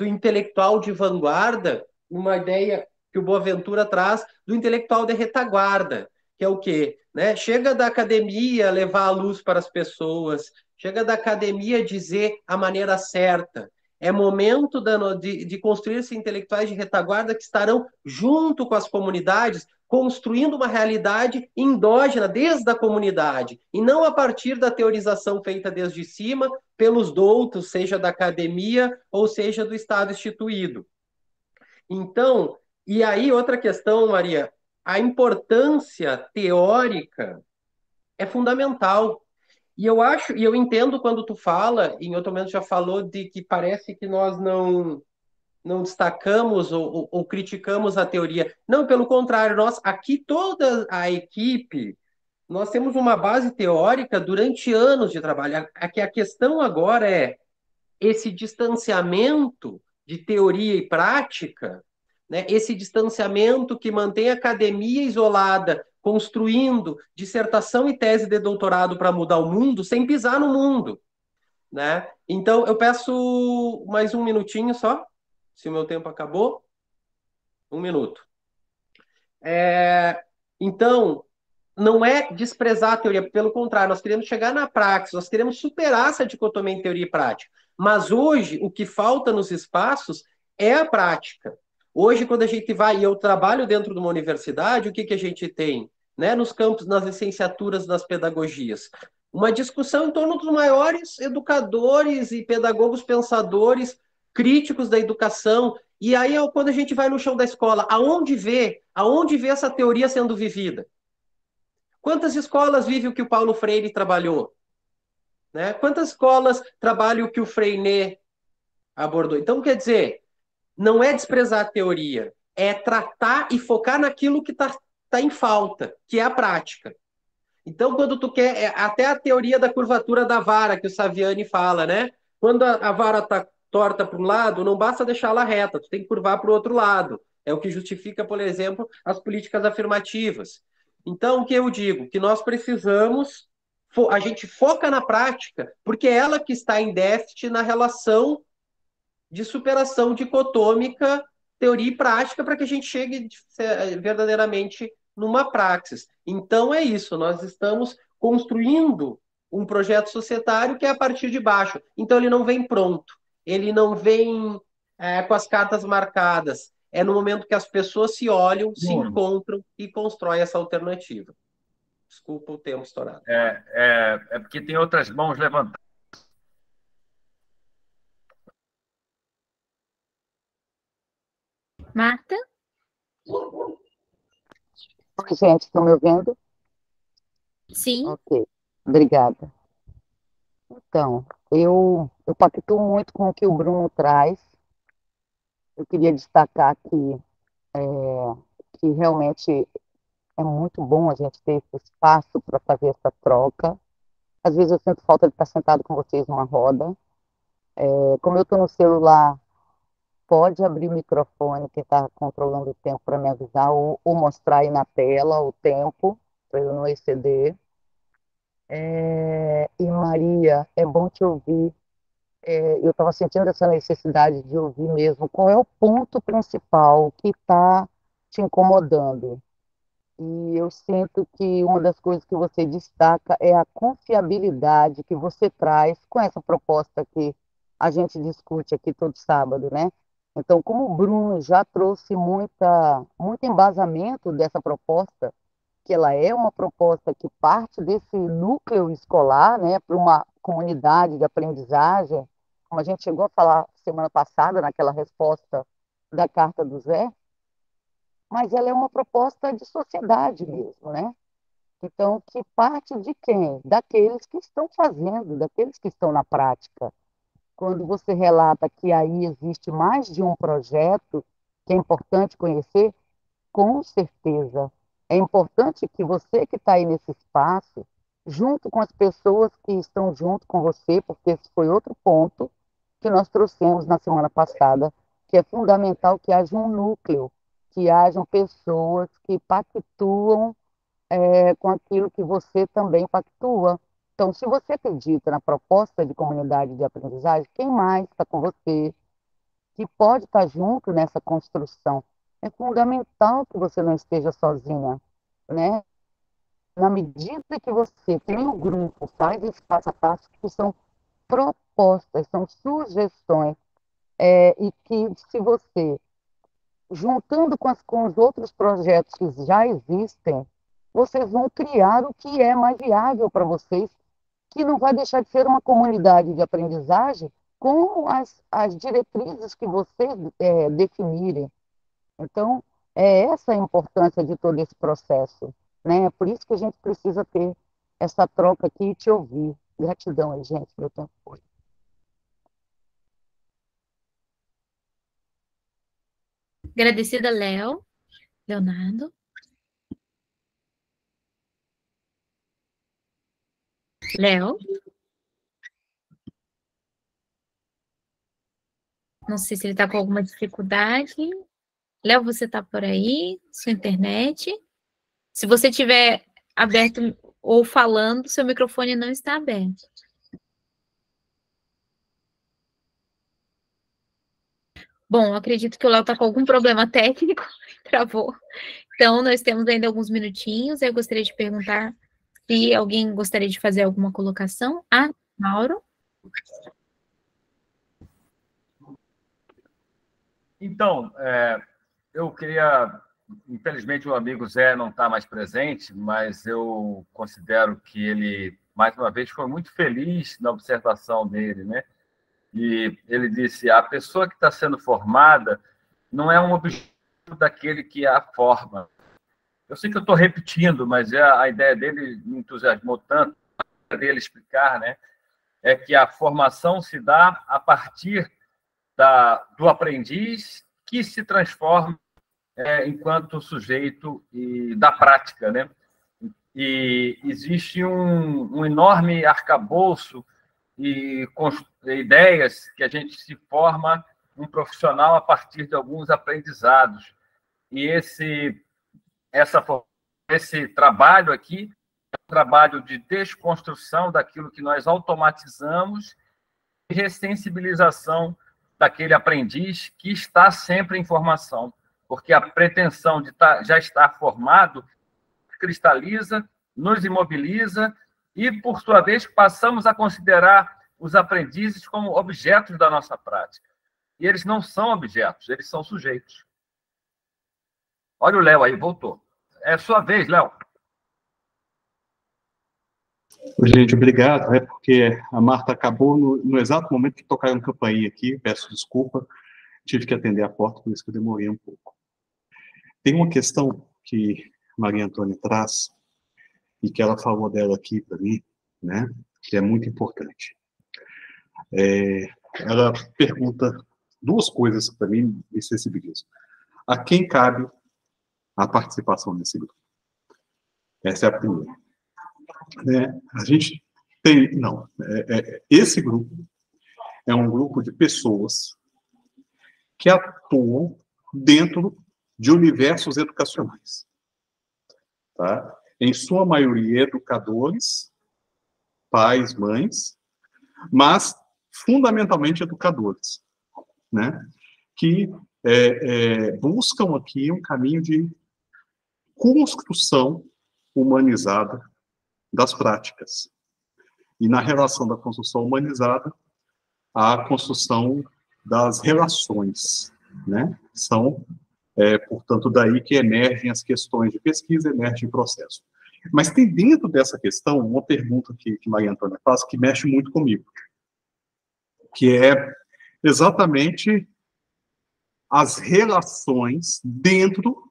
intelectual de vanguarda, uma ideia que o Boaventura traz do intelectual de retaguarda, que é o quê? Né? Chega da academia levar a luz para as pessoas, chega da academia dizer a maneira certa. É momento de construir-se intelectuais de retaguarda que estarão junto com as comunidades, construindo uma realidade endógena desde a comunidade, e não a partir da teorização feita desde cima pelos doutos, seja da academia ou seja do Estado instituído. Então, e aí outra questão, Maria, a importância teórica é fundamental. E eu acho, e eu entendo quando tu fala, em outro momento já falou de que parece que nós não destacamos ou criticamos a teoria. Não, pelo contrário, nós aqui toda a equipe, nós temos uma base teórica durante anos de trabalho. A questão agora é esse distanciamento de teoria e prática, né? Esse distanciamento que mantém a academia isolada, construindo dissertação e tese de doutorado para mudar o mundo, sem pisar no mundo, né? Então, eu peço mais um minutinho só, se o meu tempo acabou. Um minuto. Então, não é desprezar a teoria, pelo contrário, nós queremos chegar na prática, nós queremos superar essa dicotomia em teoria e prática. Mas hoje, o que falta nos espaços é a prática. Hoje, quando a gente vai, e eu trabalho dentro de uma universidade, o que, que a gente tem? Né, nos campos, nas licenciaturas, nas pedagogias? Uma discussão em torno dos maiores educadores e pedagogos pensadores críticos da educação. E aí, quando a gente vai no chão da escola, aonde vê essa teoria sendo vivida? Quantas escolas vive o que o Paulo Freire trabalhou? Né? Quantas escolas trabalham o que o Freinet abordou? Então, quer dizer, não é desprezar a teoria, é tratar e focar naquilo que está em falta, que é a prática. Então, quando tu quer, até a teoria da curvatura da vara, que o Saviani fala, né? Quando a vara está torta para um lado, não basta deixá-la reta, tu tem que curvar para o outro lado. É o que justifica, por exemplo, as políticas afirmativas. Então, o que eu digo? Que nós precisamos, a gente foca na prática, porque é ela que está em déficit na relação de superação dicotômica, teoria e prática, para que a gente chegue verdadeiramente numa praxis. Então é isso, nós estamos construindo um projeto societário que é a partir de baixo. Então ele não vem pronto, ele não vem com as cartas marcadas. É no momento que as pessoas se olham, se encontram e constroem essa alternativa. Desculpa o tempo estourado. É porque tem outras mãos levantadas. Marta? Oi, gente, estão me ouvindo? Sim. Ok, obrigada. Então, eu pactuo muito com o que o Bruno traz. Eu queria destacar aqui que realmente é muito bom a gente ter esse espaço para fazer essa troca. Às vezes eu sinto falta de estar sentado com vocês numa roda. Como eu estou no celular, pode abrir o microfone, quem está controlando o tempo para me avisar, ou mostrar aí na tela o tempo, para eu não exceder. E Maria, é bom te ouvir. Eu estava sentindo essa necessidade de ouvir mesmo qual é o ponto principal que está te incomodando. E eu sinto que uma das coisas que você destaca é a confiabilidade que você traz com essa proposta que a gente discute aqui todo sábado, né? Então, como o Bruno já trouxe muito embasamento dessa proposta, que ela é uma proposta que parte desse núcleo escolar, né, para uma comunidade de aprendizagem, como a gente chegou a falar semana passada, naquela resposta da carta do Zé, mas ela é uma proposta de sociedade mesmo, né? Então, que parte de quem? Daqueles que estão fazendo, daqueles que estão na prática. Quando você relata que aí existe mais de um projeto, que é importante conhecer, com certeza. É importante que você que está aí nesse espaço, junto com as pessoas que estão junto com você, porque esse foi outro ponto que nós trouxemos na semana passada, que é fundamental que haja um núcleo, que hajam pessoas que pactuam com aquilo que você também pactua. Então, se você acredita na proposta de comunidade de aprendizagem, quem mais está com você, que pode estar junto nessa construção? É fundamental que você não esteja sozinha, né? Na medida que você tem um grupo, faz esse passo a passo, que são propostas, são sugestões. e que se você, juntando com os outros projetos que já existem, vocês vão criar o que é mais viável para vocês, que não vai deixar de ser uma comunidade de aprendizagem com as diretrizes que vocês definirem. Então, é essa a importância de todo esse processo, né? É por isso que a gente precisa ter essa troca aqui e te ouvir. Gratidão aí, gente, meu tempo foi. Agradecida, Léo. Leonardo. Léo. Não sei se ele está com alguma dificuldade. Léo, você está por aí? Sua internet? Se você estiver aberto ou falando, seu microfone não está aberto. Bom, acredito que o Léo está com algum problema técnico, travou. Então, nós temos ainda alguns minutinhos. Eu gostaria de perguntar se alguém gostaria de fazer alguma colocação. Mauro? Então, eu queria... Infelizmente, o amigo Zé não está mais presente, mas eu considero que ele, mais uma vez, foi muito feliz na observação dele, né? E ele disse, a pessoa que está sendo formada não é um objeto daquele que a forma. Eu sei que eu estou repetindo, mas a ideia dele me entusiasmou tanto, dele explicar, né? É que a formação se dá a partir do aprendiz que se transforma enquanto sujeito e da prática, né? E existe um enorme arcabouço e ideias que a gente se forma um profissional a partir de alguns aprendizados. E esse trabalho aqui é um trabalho de desconstrução daquilo que nós automatizamos e ressensibilização daquele aprendiz que está sempre em formação, porque a pretensão de já estar formado cristaliza, nos imobiliza e, por sua vez, passamos a considerar os aprendizes como objetos da nossa prática. E eles não são objetos, eles são sujeitos. Olha o Léo aí, voltou. É sua vez, Léo. Gente, obrigado. É porque a Marta acabou no exato momento que tocaram campainha aqui, peço desculpa, tive que atender a porta, por isso que eu demorei um pouco. Tem uma questão que Maria Antônia traz, e que ela falou dela aqui para mim, né, que é muito importante. Ela pergunta duas coisas que para mim me sensibilizam. A quem cabe a participação nesse grupo? Essa é a primeira. A gente tem... Não, esse grupo é um grupo de pessoas que atuam dentro de universos educacionais. Tá? Em sua maioria, educadores, pais, mães, mas fundamentalmente educadores, né? Que buscam aqui um caminho de construção humanizada das práticas. E na relação da construção humanizada, a construção das relações, né? São, portanto, daí que emergem as questões de pesquisa, emergem o processo. Mas tem dentro dessa questão uma pergunta que Maria Antônia faz que mexe muito comigo, que é exatamente as relações dentro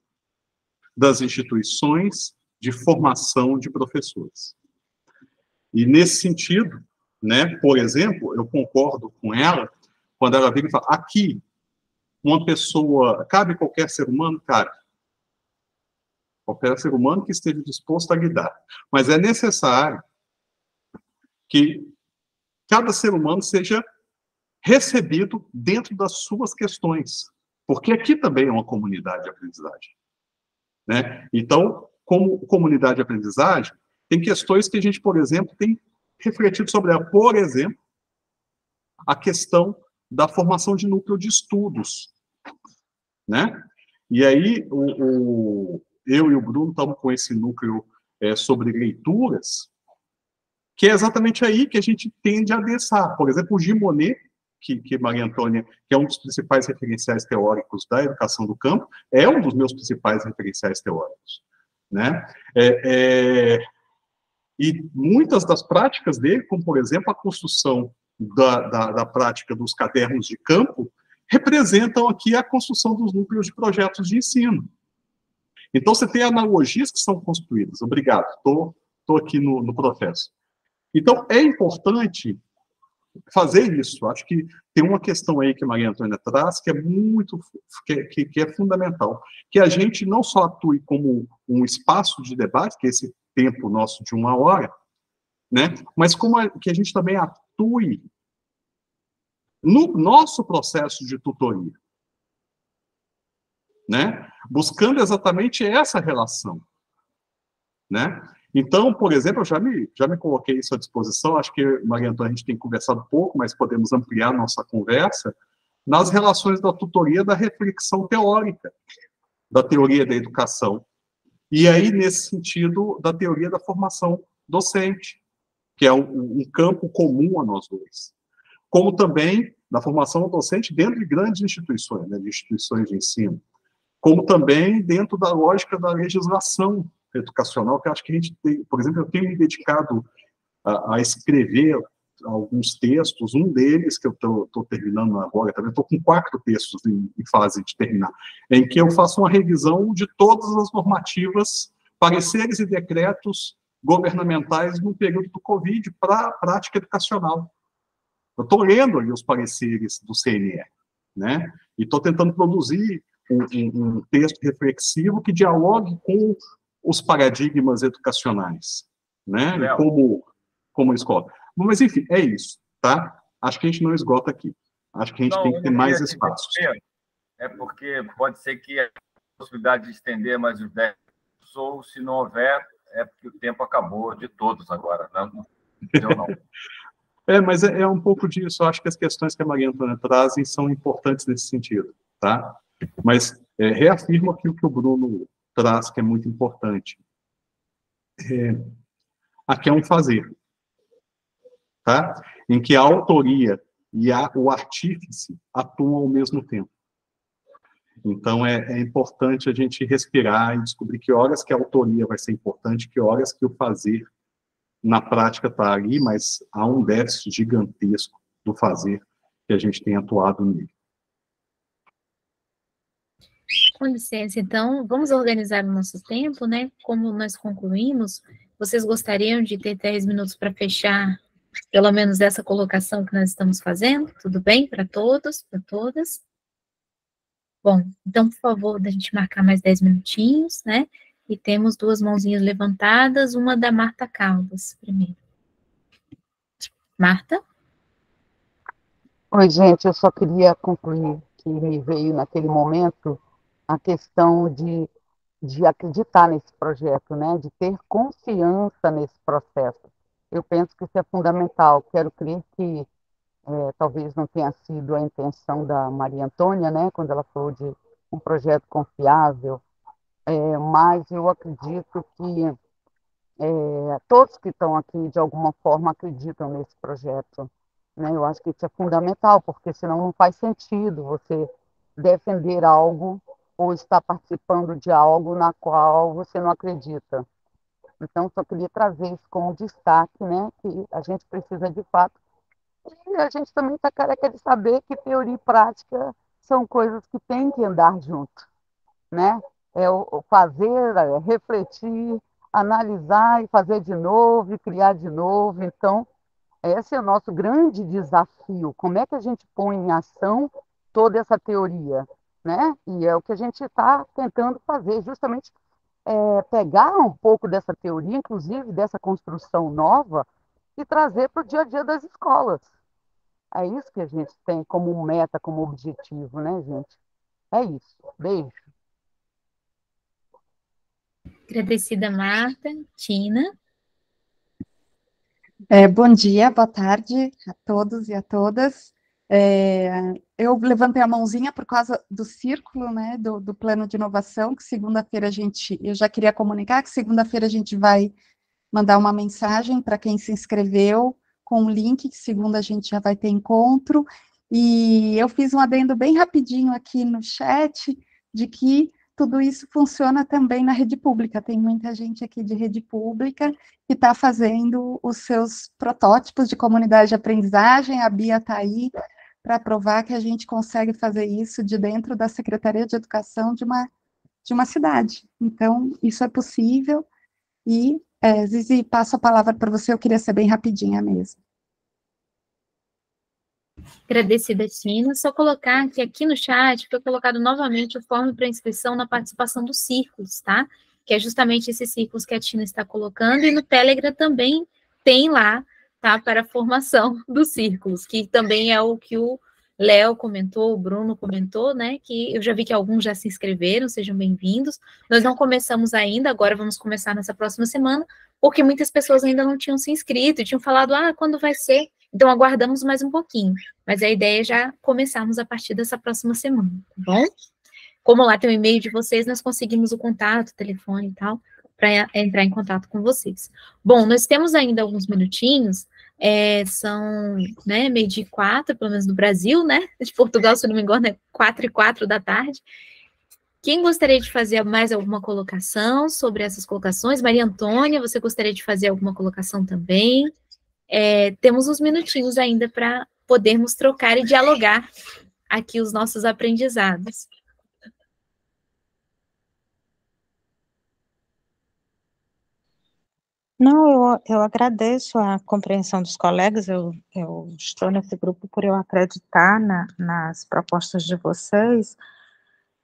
das instituições de formação de professores. E nesse sentido, né, por exemplo, eu concordo com ela quando ela vem e fala, aqui, uma pessoa, cabe qualquer ser humano? Cabe. Qualquer ser humano que esteja disposto a lidar. Mas é necessário que cada ser humano seja recebido dentro das suas questões. Porque aqui também é uma comunidade de aprendizagem. Né? Então, como comunidade de aprendizagem, tem questões que a gente, por exemplo, tem refletido sobre ela. Por exemplo, a questão da formação de núcleo de estudos. Né? E aí, eu e o Bruno estamos com esse núcleo sobre leituras, que é exatamente aí que a gente tende a adensar. Por exemplo, o Gimonet que Maria Antônia, que é um dos principais referenciais teóricos da educação do campo, é um dos meus principais referenciais teóricos, né? E muitas das práticas dele, como, por exemplo, a construção da prática dos cadernos de campo, representam aqui a construção dos núcleos de projetos de ensino. Então, você tem analogias que são construídas. Obrigado, estou aqui no processo. Então, é importante fazer isso. Acho que tem uma questão aí que a Maria Antônia traz que é fundamental, que a gente não só atue como um espaço de debate, que é esse tempo nosso de 1 hora, né, mas que a gente também atue no nosso processo de tutoria, né, buscando exatamente essa relação, né. Então, por exemplo, eu já me coloquei isso à disposição, acho que, Maria Antônia, a gente tem conversado pouco, mas podemos ampliar nossa conversa, nas relações da tutoria da reflexão teórica, da teoria da educação, e aí, nesse sentido, da teoria da formação docente, que é um campo comum a nós dois, como também da formação docente dentro de grandes instituições, né, de instituições de ensino, como também dentro da lógica da legislação educacional, que acho que a gente tem, por exemplo, eu tenho me dedicado a escrever alguns textos, um deles, que eu estou terminando agora, também estou com 4 textos em fase de terminar, em que eu faço uma revisão de todas as normativas, pareceres e decretos governamentais no período do Covid para a prática educacional. Eu estou lendo ali os pareceres do CNE, né? E estou tentando produzir um texto reflexivo que dialogue com os paradigmas educacionais, né? Como escola. Mas, enfim, é isso, tá? Acho que a gente não esgota aqui. Acho que a gente tem que ter mais espaços. É porque pode ser que a possibilidade de estender mais os 10 ou se não houver, é porque o tempo acabou de todos agora, não? Eu não. Mas é um pouco disso. Eu acho que as questões que a Maria Antônia trazem são importantes nesse sentido, tá? Mas reafirmo aqui o que o Bruno traz, que é muito importante. Aqui é um fazer, tá? Em que a autoria e o artífice atuam ao mesmo tempo. Então, é importante a gente respirar e descobrir que horas que a autoria vai ser importante, que horas que o fazer, na prática, está ali, mas há um déficit gigantesco do fazer que a gente tem atuado nele. Com licença, então, vamos organizar o nosso tempo, né? Como nós concluímos, vocês gostariam de ter 10 minutos para fechar, pelo menos, essa colocação que nós estamos fazendo? Tudo bem para todos, para todas? Bom, então, por favor, da gente marcar mais 10 minutinhos, né? E temos 2 mãozinhas levantadas, uma da Marta Caldas, primeiro. Marta? Oi, gente, eu só queria concluir que me veio naquele momento a questão de acreditar nesse projeto, né? De ter confiança nesse processo. Eu penso que isso é fundamental. Quero crer que talvez não tenha sido a intenção da Maria Antônia, né? Quando ela falou de um projeto confiável, mas eu acredito que todos que estão aqui, de alguma forma, acreditam nesse projeto, né? Eu acho que isso é fundamental, porque senão não faz sentido você defender algo ou estar participando de algo na qual você não acredita. Então, só queria trazer isso como destaque, né? Que a gente precisa, de fato, e a gente também está careca de saber que teoria e prática são coisas que têm que andar junto, né? O fazer, refletir, analisar e fazer de novo, e criar de novo. Então, esse é o nosso grande desafio. Como é que a gente põe em ação toda essa teoria, né? E é o que a gente está tentando fazer, justamente pegar um pouco dessa teoria, inclusive dessa construção nova, e trazer para o dia a dia das escolas. É isso que a gente tem como meta, como objetivo, né, gente? É isso. Beijo. Agradecida, Marta. Tina? Bom dia, boa tarde a todos e a todas. Eu levantei a mãozinha por causa do círculo, né, do plano de inovação, que segunda-feira eu já queria comunicar que segunda-feira a gente vai mandar uma mensagem para quem se inscreveu, com um link, que segunda a gente já vai ter encontro, E eu fiz um adendo bem rapidinho aqui no chat de que tudo isso funciona também na rede pública. Tem muita gente aqui de rede pública que está fazendo os seus protótipos de comunidade de aprendizagem. A Bia está aí para provar que a gente consegue fazer isso de dentro da Secretaria de Educação de uma cidade. Então, isso é possível. E, Zizi, passo a palavra para você, eu queria ser bem rapidinha mesmo. Agradecida, Tina. Só colocar que aqui no chat foi colocado novamente o form para inscrição na participação dos círculos, tá? Que é justamente esses círculos que a Tina está colocando, e no Telegram também tem lá, tá? Para a formação dos círculos, que também é o que o Léo comentou, o Bruno comentou, né? Que eu já vi que alguns já se inscreveram, sejam bem-vindos. Nós não começamos ainda, agora vamos começar nessa próxima semana, porque muitas pessoas ainda não tinham se inscrito, tinham falado, quando vai ser? Então, aguardamos mais um pouquinho, mas a ideia é já começarmos a partir dessa próxima semana, tá bom? Como lá tem o e-mail de vocês, nós conseguimos o contato, o telefone e tal, para entrar em contato com vocês. Bom, nós temos ainda alguns minutinhos, são, né, 12:04, pelo menos no Brasil, né? De Portugal, se eu não me engano, é 4:04 da tarde. Quem gostaria de fazer mais alguma colocação sobre essas colocações? Maria Antônia, você gostaria de fazer alguma colocação também? Temos uns minutinhos ainda para podermos trocar e dialogar aqui os nossos aprendizados. Não, eu agradeço a compreensão dos colegas, eu estou nesse grupo por eu acreditar nas propostas de vocês.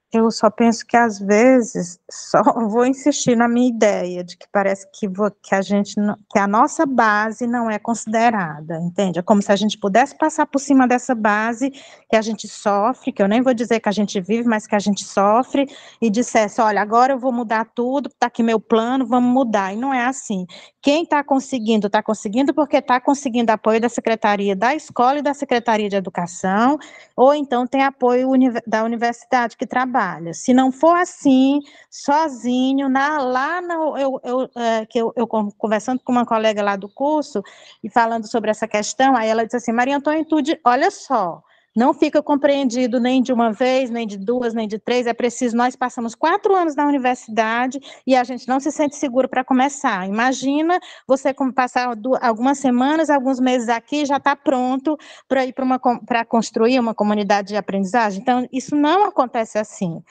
Eu só penso que, às vezes, só vou insistir na minha ideia, de que parece que que a nossa base não é considerada, entende? É como se a gente pudesse passar por cima dessa base que a gente sofre, que eu nem vou dizer que a gente vive, mas que a gente sofre, e dissesse, olha, agora eu vou mudar tudo, está aqui meu plano, vamos mudar, e não é assim. Quem está conseguindo porque está conseguindo apoio da Secretaria da Escola e da Secretaria de Educação, ou então tem apoio da universidade que trabalha. Se não for assim, sozinho, eu conversando com uma colega lá do curso, e falando sobre essa questão, aí ela disse assim, Maria Antônia, olha só, não fica compreendido nem de uma vez, nem de duas, nem de três, é preciso, nós passamos 4 anos na universidade e a gente não se sente seguro para começar. Imagina você passar algumas semanas, alguns meses aqui, já está pronto para ir para construir uma comunidade de aprendizagem. Então, isso não acontece assim.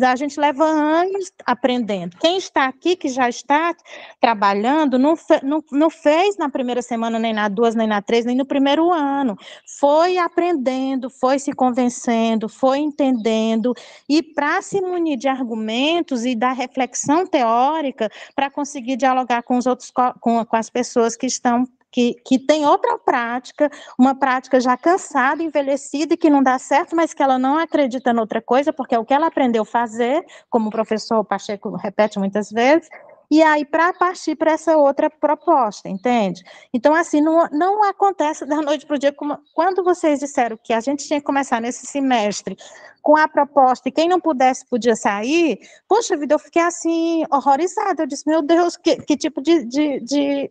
A gente leva anos aprendendo. Quem está aqui, que já está trabalhando, não fez na primeira semana, nem na 2, nem na 3, nem no primeiro ano. Foi aprendendo, foi se convencendo, foi entendendo, e para se munir de argumentos e da reflexão teórica, para conseguir dialogar com os outros, com as pessoas que têm outra prática, uma prática já cansada, envelhecida e que não dá certo, mas que ela não acredita noutra coisa, porque é o que ela aprendeu a fazer, como o professor Pacheco repete muitas vezes, e aí para partir para essa outra proposta, entende? Então, assim, não acontece da noite para o dia, quando vocês disseram que a gente tinha que começar nesse semestre com a proposta, e quem não pudesse podia sair, poxa vida, eu fiquei assim, horrorizada, eu disse, meu Deus, que tipo de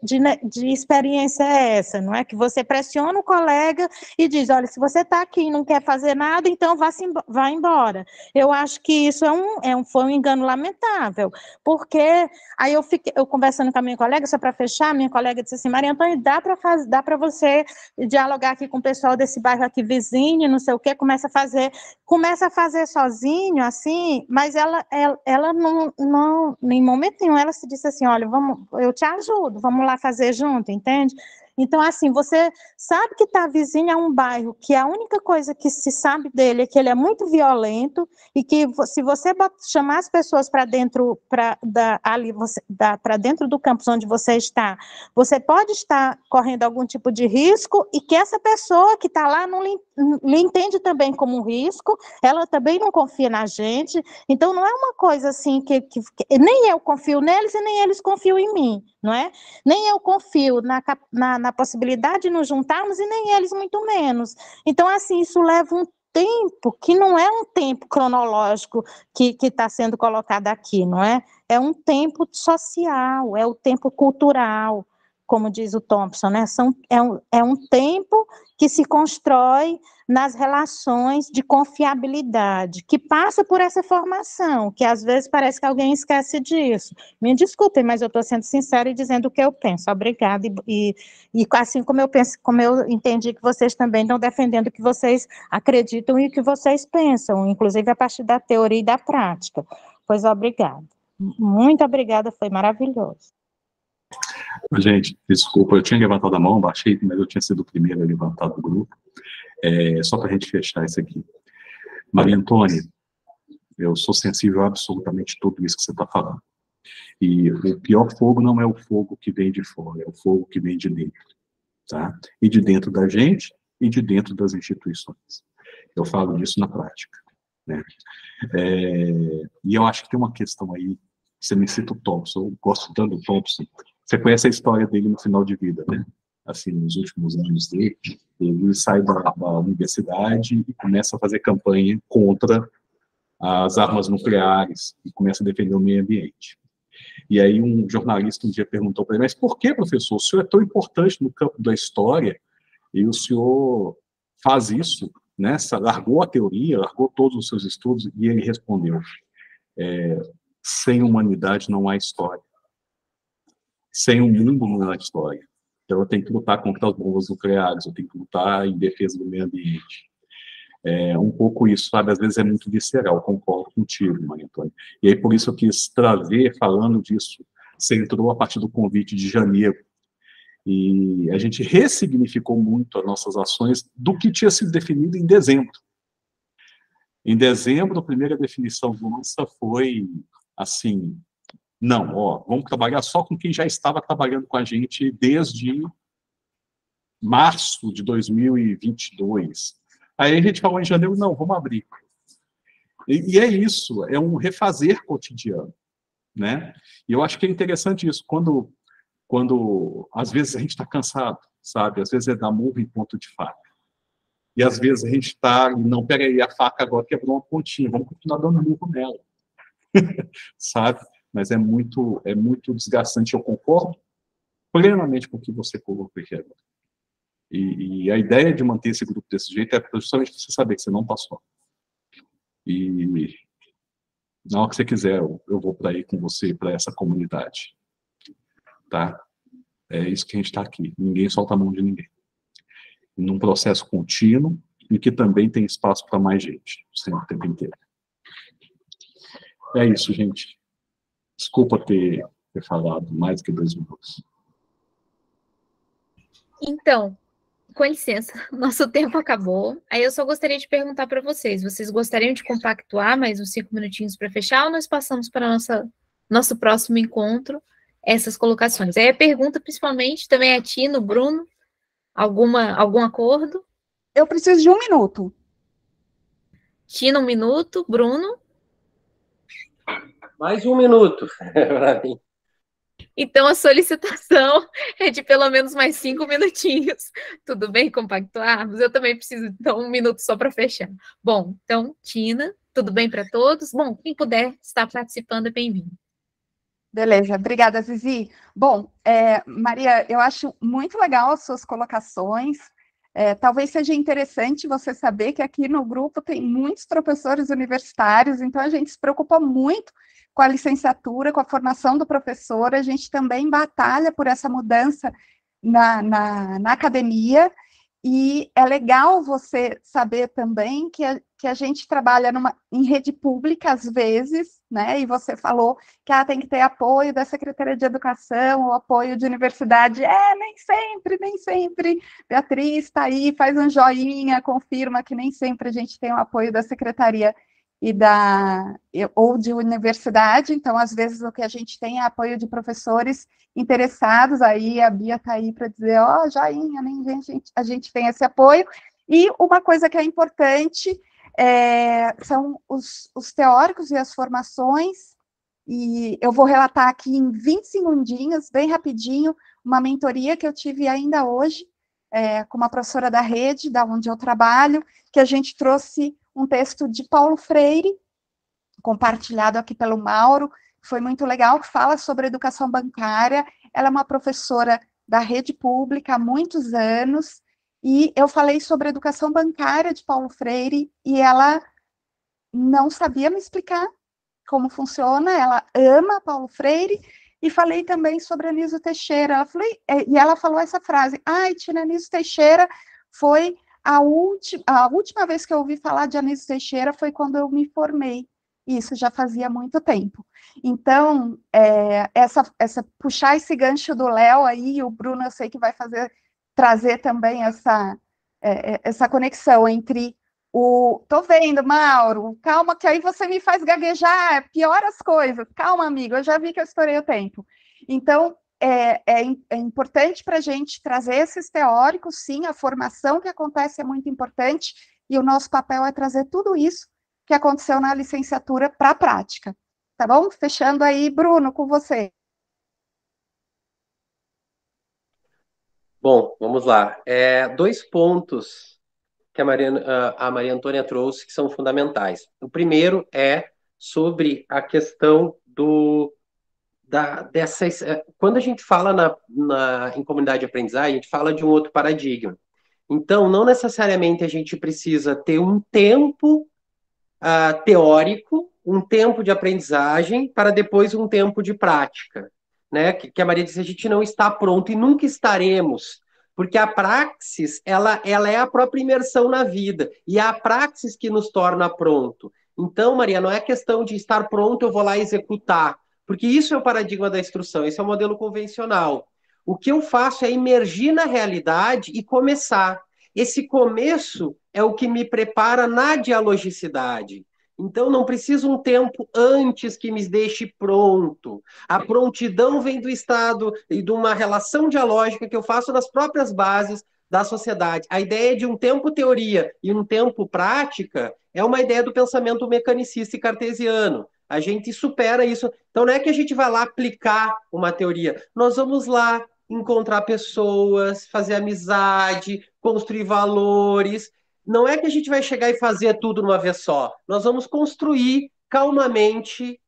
experiência é essa, não é? Que você pressiona o colega e diz, olha, se você está aqui e não quer fazer nada, então vá embora. Eu acho que isso foi um engano lamentável, porque aí eu conversando com a minha colega, só para fechar, minha colega disse assim, Maria Antônia, dá para você dialogar aqui com o pessoal desse bairro aqui vizinho, não sei o quê, começa a fazer sozinho, assim, mas ela não, em momento nenhum, ela se disse assim, olha, eu te ajudo, vamos lá fazer junto, entende? Então, assim, você sabe que está vizinho a um bairro que a única coisa que se sabe dele é que ele é muito violento e que se você chamar as pessoas para dentro, para dentro do campus onde você está, você pode estar correndo algum tipo de risco e que essa pessoa que está lá não lhe entende também como um risco, ela também não confia na gente, então não é uma coisa assim que nem eu confio neles e nem eles confiam em mim, não é? Nem eu confio na possibilidade de nos juntarmos e nem eles muito menos. Então, assim, isso leva um tempo que não é um tempo cronológico que está sendo colocado aqui, não é? É um tempo social, é o tempo cultural, como diz o Thompson, né? É um tempo que se constrói nas relações de confiabilidade, que passa por essa formação, que às vezes parece que alguém esquece disso. Me desculpem, mas eu estou sendo sincera e dizendo o que eu penso. Obrigada. E assim como eu penso, como eu entendi que vocês também estão defendendo o que vocês acreditam e o que vocês pensam, inclusive a partir da teoria e da prática. Pois obrigada. Muito obrigada, foi maravilhoso. Gente, desculpa, eu tinha levantado a mão, baixei, mas eu tinha sido o primeiro a levantar do grupo. Só para a gente fechar isso aqui. Maria Antônia, eu sou sensível a absolutamente tudo isso que você está falando. E o pior fogo não é o fogo que vem de fora, é o fogo que vem de dentro. Tá? E de dentro da gente e de dentro das instituições. Eu falo disso na prática. Né? E eu acho que tem uma questão aí, você me cita o Thompson, eu gosto tanto do Thompson. Você conhece a história dele no final de vida, né? Assim, nos últimos anos dele, ele sai da universidade e começa a fazer campanha contra as armas nucleares e começa a defender o meio ambiente. E aí um jornalista um dia perguntou para ele, mas por que, professor, o senhor é tão importante no campo da história e o senhor faz isso, né? Largou a teoria, largou todos os seus estudos, e ele respondeu, sem humanidade não há história. Sem o mundo não há história. Então eu tenho que lutar contra as bombas nucleares, eu tenho que lutar em defesa do meio ambiente. Um pouco isso, sabe? Às vezes é muito visceral, concordo contigo, Maria Antônia. E aí por isso eu quis trazer, falando disso, você entrou a partir do convite de janeiro, e a gente ressignificou muito as nossas ações do que tinha sido definido em dezembro. Em dezembro, a primeira definição nossa foi assim, não, vamos trabalhar só com quem já estava trabalhando com a gente desde março de 2022. Aí a gente falou em janeiro, não, vamos abrir. E é isso, é um refazer cotidiano, né? E eu acho que é interessante isso, quando às vezes a gente está cansado, sabe? Às vezes é dar murro em ponto de faca. E às vezes a gente está, não, peraí, a faca agora quebrou uma pontinha, vamos continuar dando murro nela. Sabe? Mas é muito desgastante, eu concordo plenamente com o que você colocou aqui agora. E a ideia de manter esse grupo desse jeito é justamente você saber que você não está só. E na hora que você quiser, eu vou para aí com você, para essa comunidade. Tá? É isso que a gente está aqui. Ninguém solta a mão de ninguém. Num processo contínuo e que também tem espaço para mais gente, sempre, o tempo inteiro. É isso, gente. Desculpa ter falado mais do que 2 minutos. Então, com licença, nosso tempo acabou. Aí eu só gostaria de perguntar para vocês gostariam de compactuar mais uns 5 minutinhos para fechar, ou nós passamos para nosso próximo encontro, essas colocações? Aí a pergunta, principalmente, também é a Tino, Bruno, algum acordo? Eu preciso de 1 minuto. Tino, 1 minuto, Bruno? Mais 1 minuto para mim. Então, a solicitação é de pelo menos mais 5 minutinhos. Tudo bem compactuarmos? Eu também preciso, então, 1 minuto só para fechar. Bom, então, Tina, tudo bem para todos? Bom, quem puder estar participando é bem-vindo. Beleza, obrigada, Zizi. Bom, Maria, eu acho muito legal as suas colocações. Talvez seja interessante você saber que aqui no grupo tem muitos professores universitários, então a gente se preocupa muito com a licenciatura, com a formação do professor, a gente também batalha por essa mudança na academia, e é legal você saber também que a gente trabalha em rede pública, às vezes, né, e você falou que tem que ter apoio da Secretaria de Educação, ou apoio de universidade. Nem sempre. Beatriz está aí, faz um joinha, confirma que nem sempre a gente tem o apoio da Secretaria ou de universidade, então, às vezes, o que a gente tem é apoio de professores interessados, aí a Bia está aí para dizer, joinha, nem a gente tem esse apoio. E uma coisa que é importante são os teóricos e as formações, e eu vou relatar aqui em 20 segundinhos, bem rapidinho, uma mentoria que eu tive ainda hoje, com uma professora da rede, da onde eu trabalho, que a gente trouxe um texto de Paulo Freire, compartilhado aqui pelo Mauro, que foi muito legal, que fala sobre educação bancária. Ela é uma professora da rede pública há muitos anos, e eu falei sobre a educação bancária de Paulo Freire, e ela não sabia me explicar como funciona, ela ama Paulo Freire, e falei também sobre Anísio Teixeira, e ela falou essa frase, tia Anísio Teixeira foi a última vez que eu ouvi falar de Anísio Teixeira foi quando eu me formei, isso já fazia muito tempo. Então, puxar esse gancho do Léo aí, o Bruno eu sei que vai trazer também essa conexão entre tô vendo, Mauro, calma que aí você me faz gaguejar, piora as coisas, calma, amigo, eu já vi que eu estourei o tempo. Então, é importante para a gente trazer esses teóricos, sim, a formação que acontece é muito importante, e o nosso papel é trazer tudo isso que aconteceu na licenciatura para a prática. Tá bom? Fechando aí, Bruno, com você. Bom, vamos lá. 2 pontos que a Maria Antônia trouxe que são fundamentais. O primeiro é sobre a questão quando a gente fala em comunidade de aprendizagem, a gente fala de um outro paradigma. Então, não necessariamente a gente precisa ter um tempo teórico, um tempo de aprendizagem, para depois um tempo de prática. Né? Que a Maria disse, a gente não está pronto e nunca estaremos, porque a praxis, ela é a própria imersão na vida, e é a praxis que nos torna pronto. Então, Maria, não é questão de estar pronto, eu vou lá executar, porque isso é o paradigma da instrução, esse é o modelo convencional. O que eu faço é imergir na realidade e começar. Esse começo é o que me prepara na dialogicidade. Então, não preciso um tempo antes que me deixe pronto. A prontidão vem do estado e de uma relação dialógica que eu faço nas próprias bases da sociedade. A ideia de um tempo teoria e um tempo prática é uma ideia do pensamento mecanicista e cartesiano. A gente supera isso. Então, não é que a gente vai lá aplicar uma teoria. Nós vamos lá encontrar pessoas, fazer amizade, construir valores. Não é que a gente vai chegar e fazer tudo de uma vez só. Nós vamos construir calmamente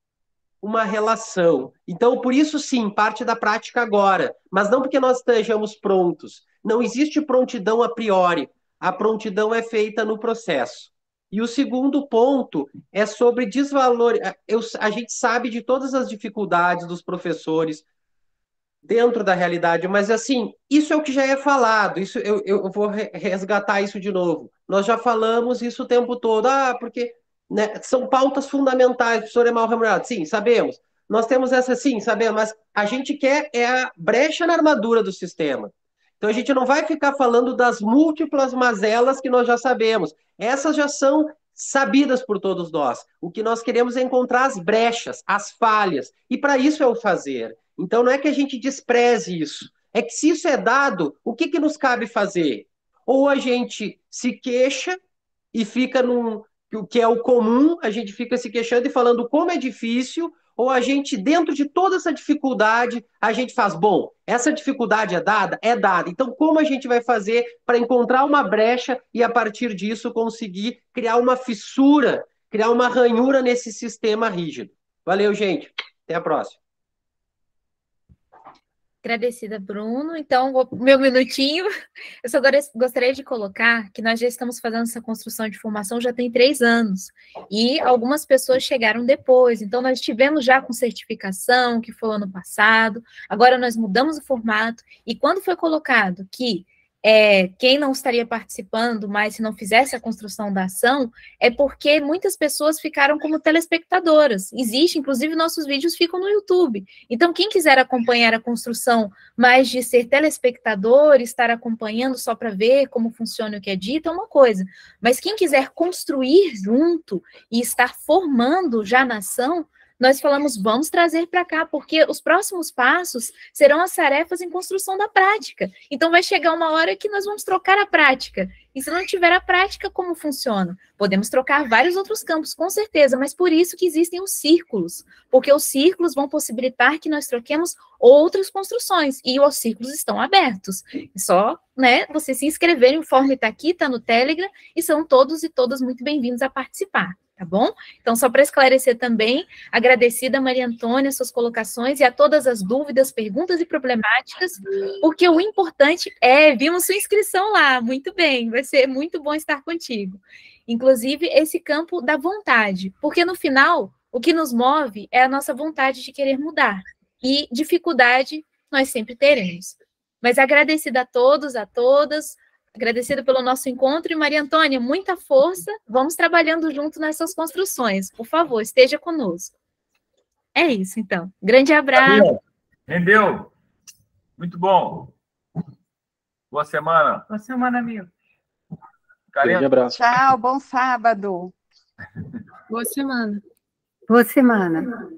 uma relação. Então, por isso, sim, parte da prática agora, mas não porque nós estejamos prontos. Não existe prontidão a priori. A prontidão é feita no processo. E o segundo ponto é sobre desvalor. A gente sabe de todas as dificuldades dos professores dentro da realidade, mas assim, isso é o que já é falado, isso eu vou resgatar isso de novo. Nós já falamos isso o tempo todo, porque né, são pautas fundamentais, o professor é mal remunerado. Sim, sabemos. Nós temos essa, sim, sabemos, mas a gente quer a brecha na armadura do sistema. Então a gente não vai ficar falando das múltiplas mazelas que nós já sabemos. Essas já são sabidas por todos nós. O que nós queremos é encontrar as brechas, as falhas, e para isso é o fazer. Então não é que a gente despreze isso, é que se isso é dado, o que nos cabe fazer? Ou a gente se queixa e fica o que é o comum, a gente fica se queixando e falando como é difícil, ou a gente, dentro de toda essa dificuldade, a gente faz, bom, essa dificuldade é dada? É dada. Então, como a gente vai fazer para encontrar uma brecha e, a partir disso, conseguir criar uma fissura, criar uma ranhura nesse sistema rígido? Valeu, gente. Até a próxima. Agradecida, Bruno. Então, meu minutinho. Eu só gostaria de colocar que nós já estamos fazendo essa construção de formação já tem 3 anos. E algumas pessoas chegaram depois. Então, nós tivemos já com certificação, que foi ano passado. Agora, nós mudamos o formato. E quando foi colocado que quem não estaria participando mais se não fizesse a construção da ação, é porque muitas pessoas ficaram como telespectadoras. Existe, inclusive, nossos vídeos ficam no YouTube. Então, quem quiser acompanhar a construção mais de ser telespectador, estar acompanhando só para ver como funciona o que é dito, é uma coisa. Mas quem quiser construir junto e estar formando já na ação, nós falamos, vamos trazer para cá, porque os próximos passos serão as tarefas em construção da prática. Então, vai chegar uma hora que nós vamos trocar a prática. E se não tiver a prática, como funciona? Podemos trocar vários outros campos, com certeza, mas por isso que existem os círculos, porque os círculos vão possibilitar que nós troquemos outras construções, e os círculos estão abertos. É só, você se inscrever, o form está aqui, está no Telegram, e são todos e todas muito bem-vindos a participar. tá bom? Então, só para esclarecer também, agradecida, Maria Antônia, suas colocações e a todas as dúvidas, perguntas e problemáticas, porque o importante vimos sua inscrição lá, muito bem, vai ser muito bom estar contigo. Inclusive, esse campo da vontade, porque no final, o que nos move é a nossa vontade de querer mudar, e dificuldade nós sempre teremos. Mas agradecida a todos, a todas, agradecida pelo nosso encontro, e Maria Antônia, muita força, vamos trabalhando junto nessas construções, por favor, esteja conosco. É isso, então. Grande abraço. Rendeu. Muito bom. Boa semana. Boa semana, amigo. Grande abraço. Tchau, bom sábado. Boa semana. Boa semana.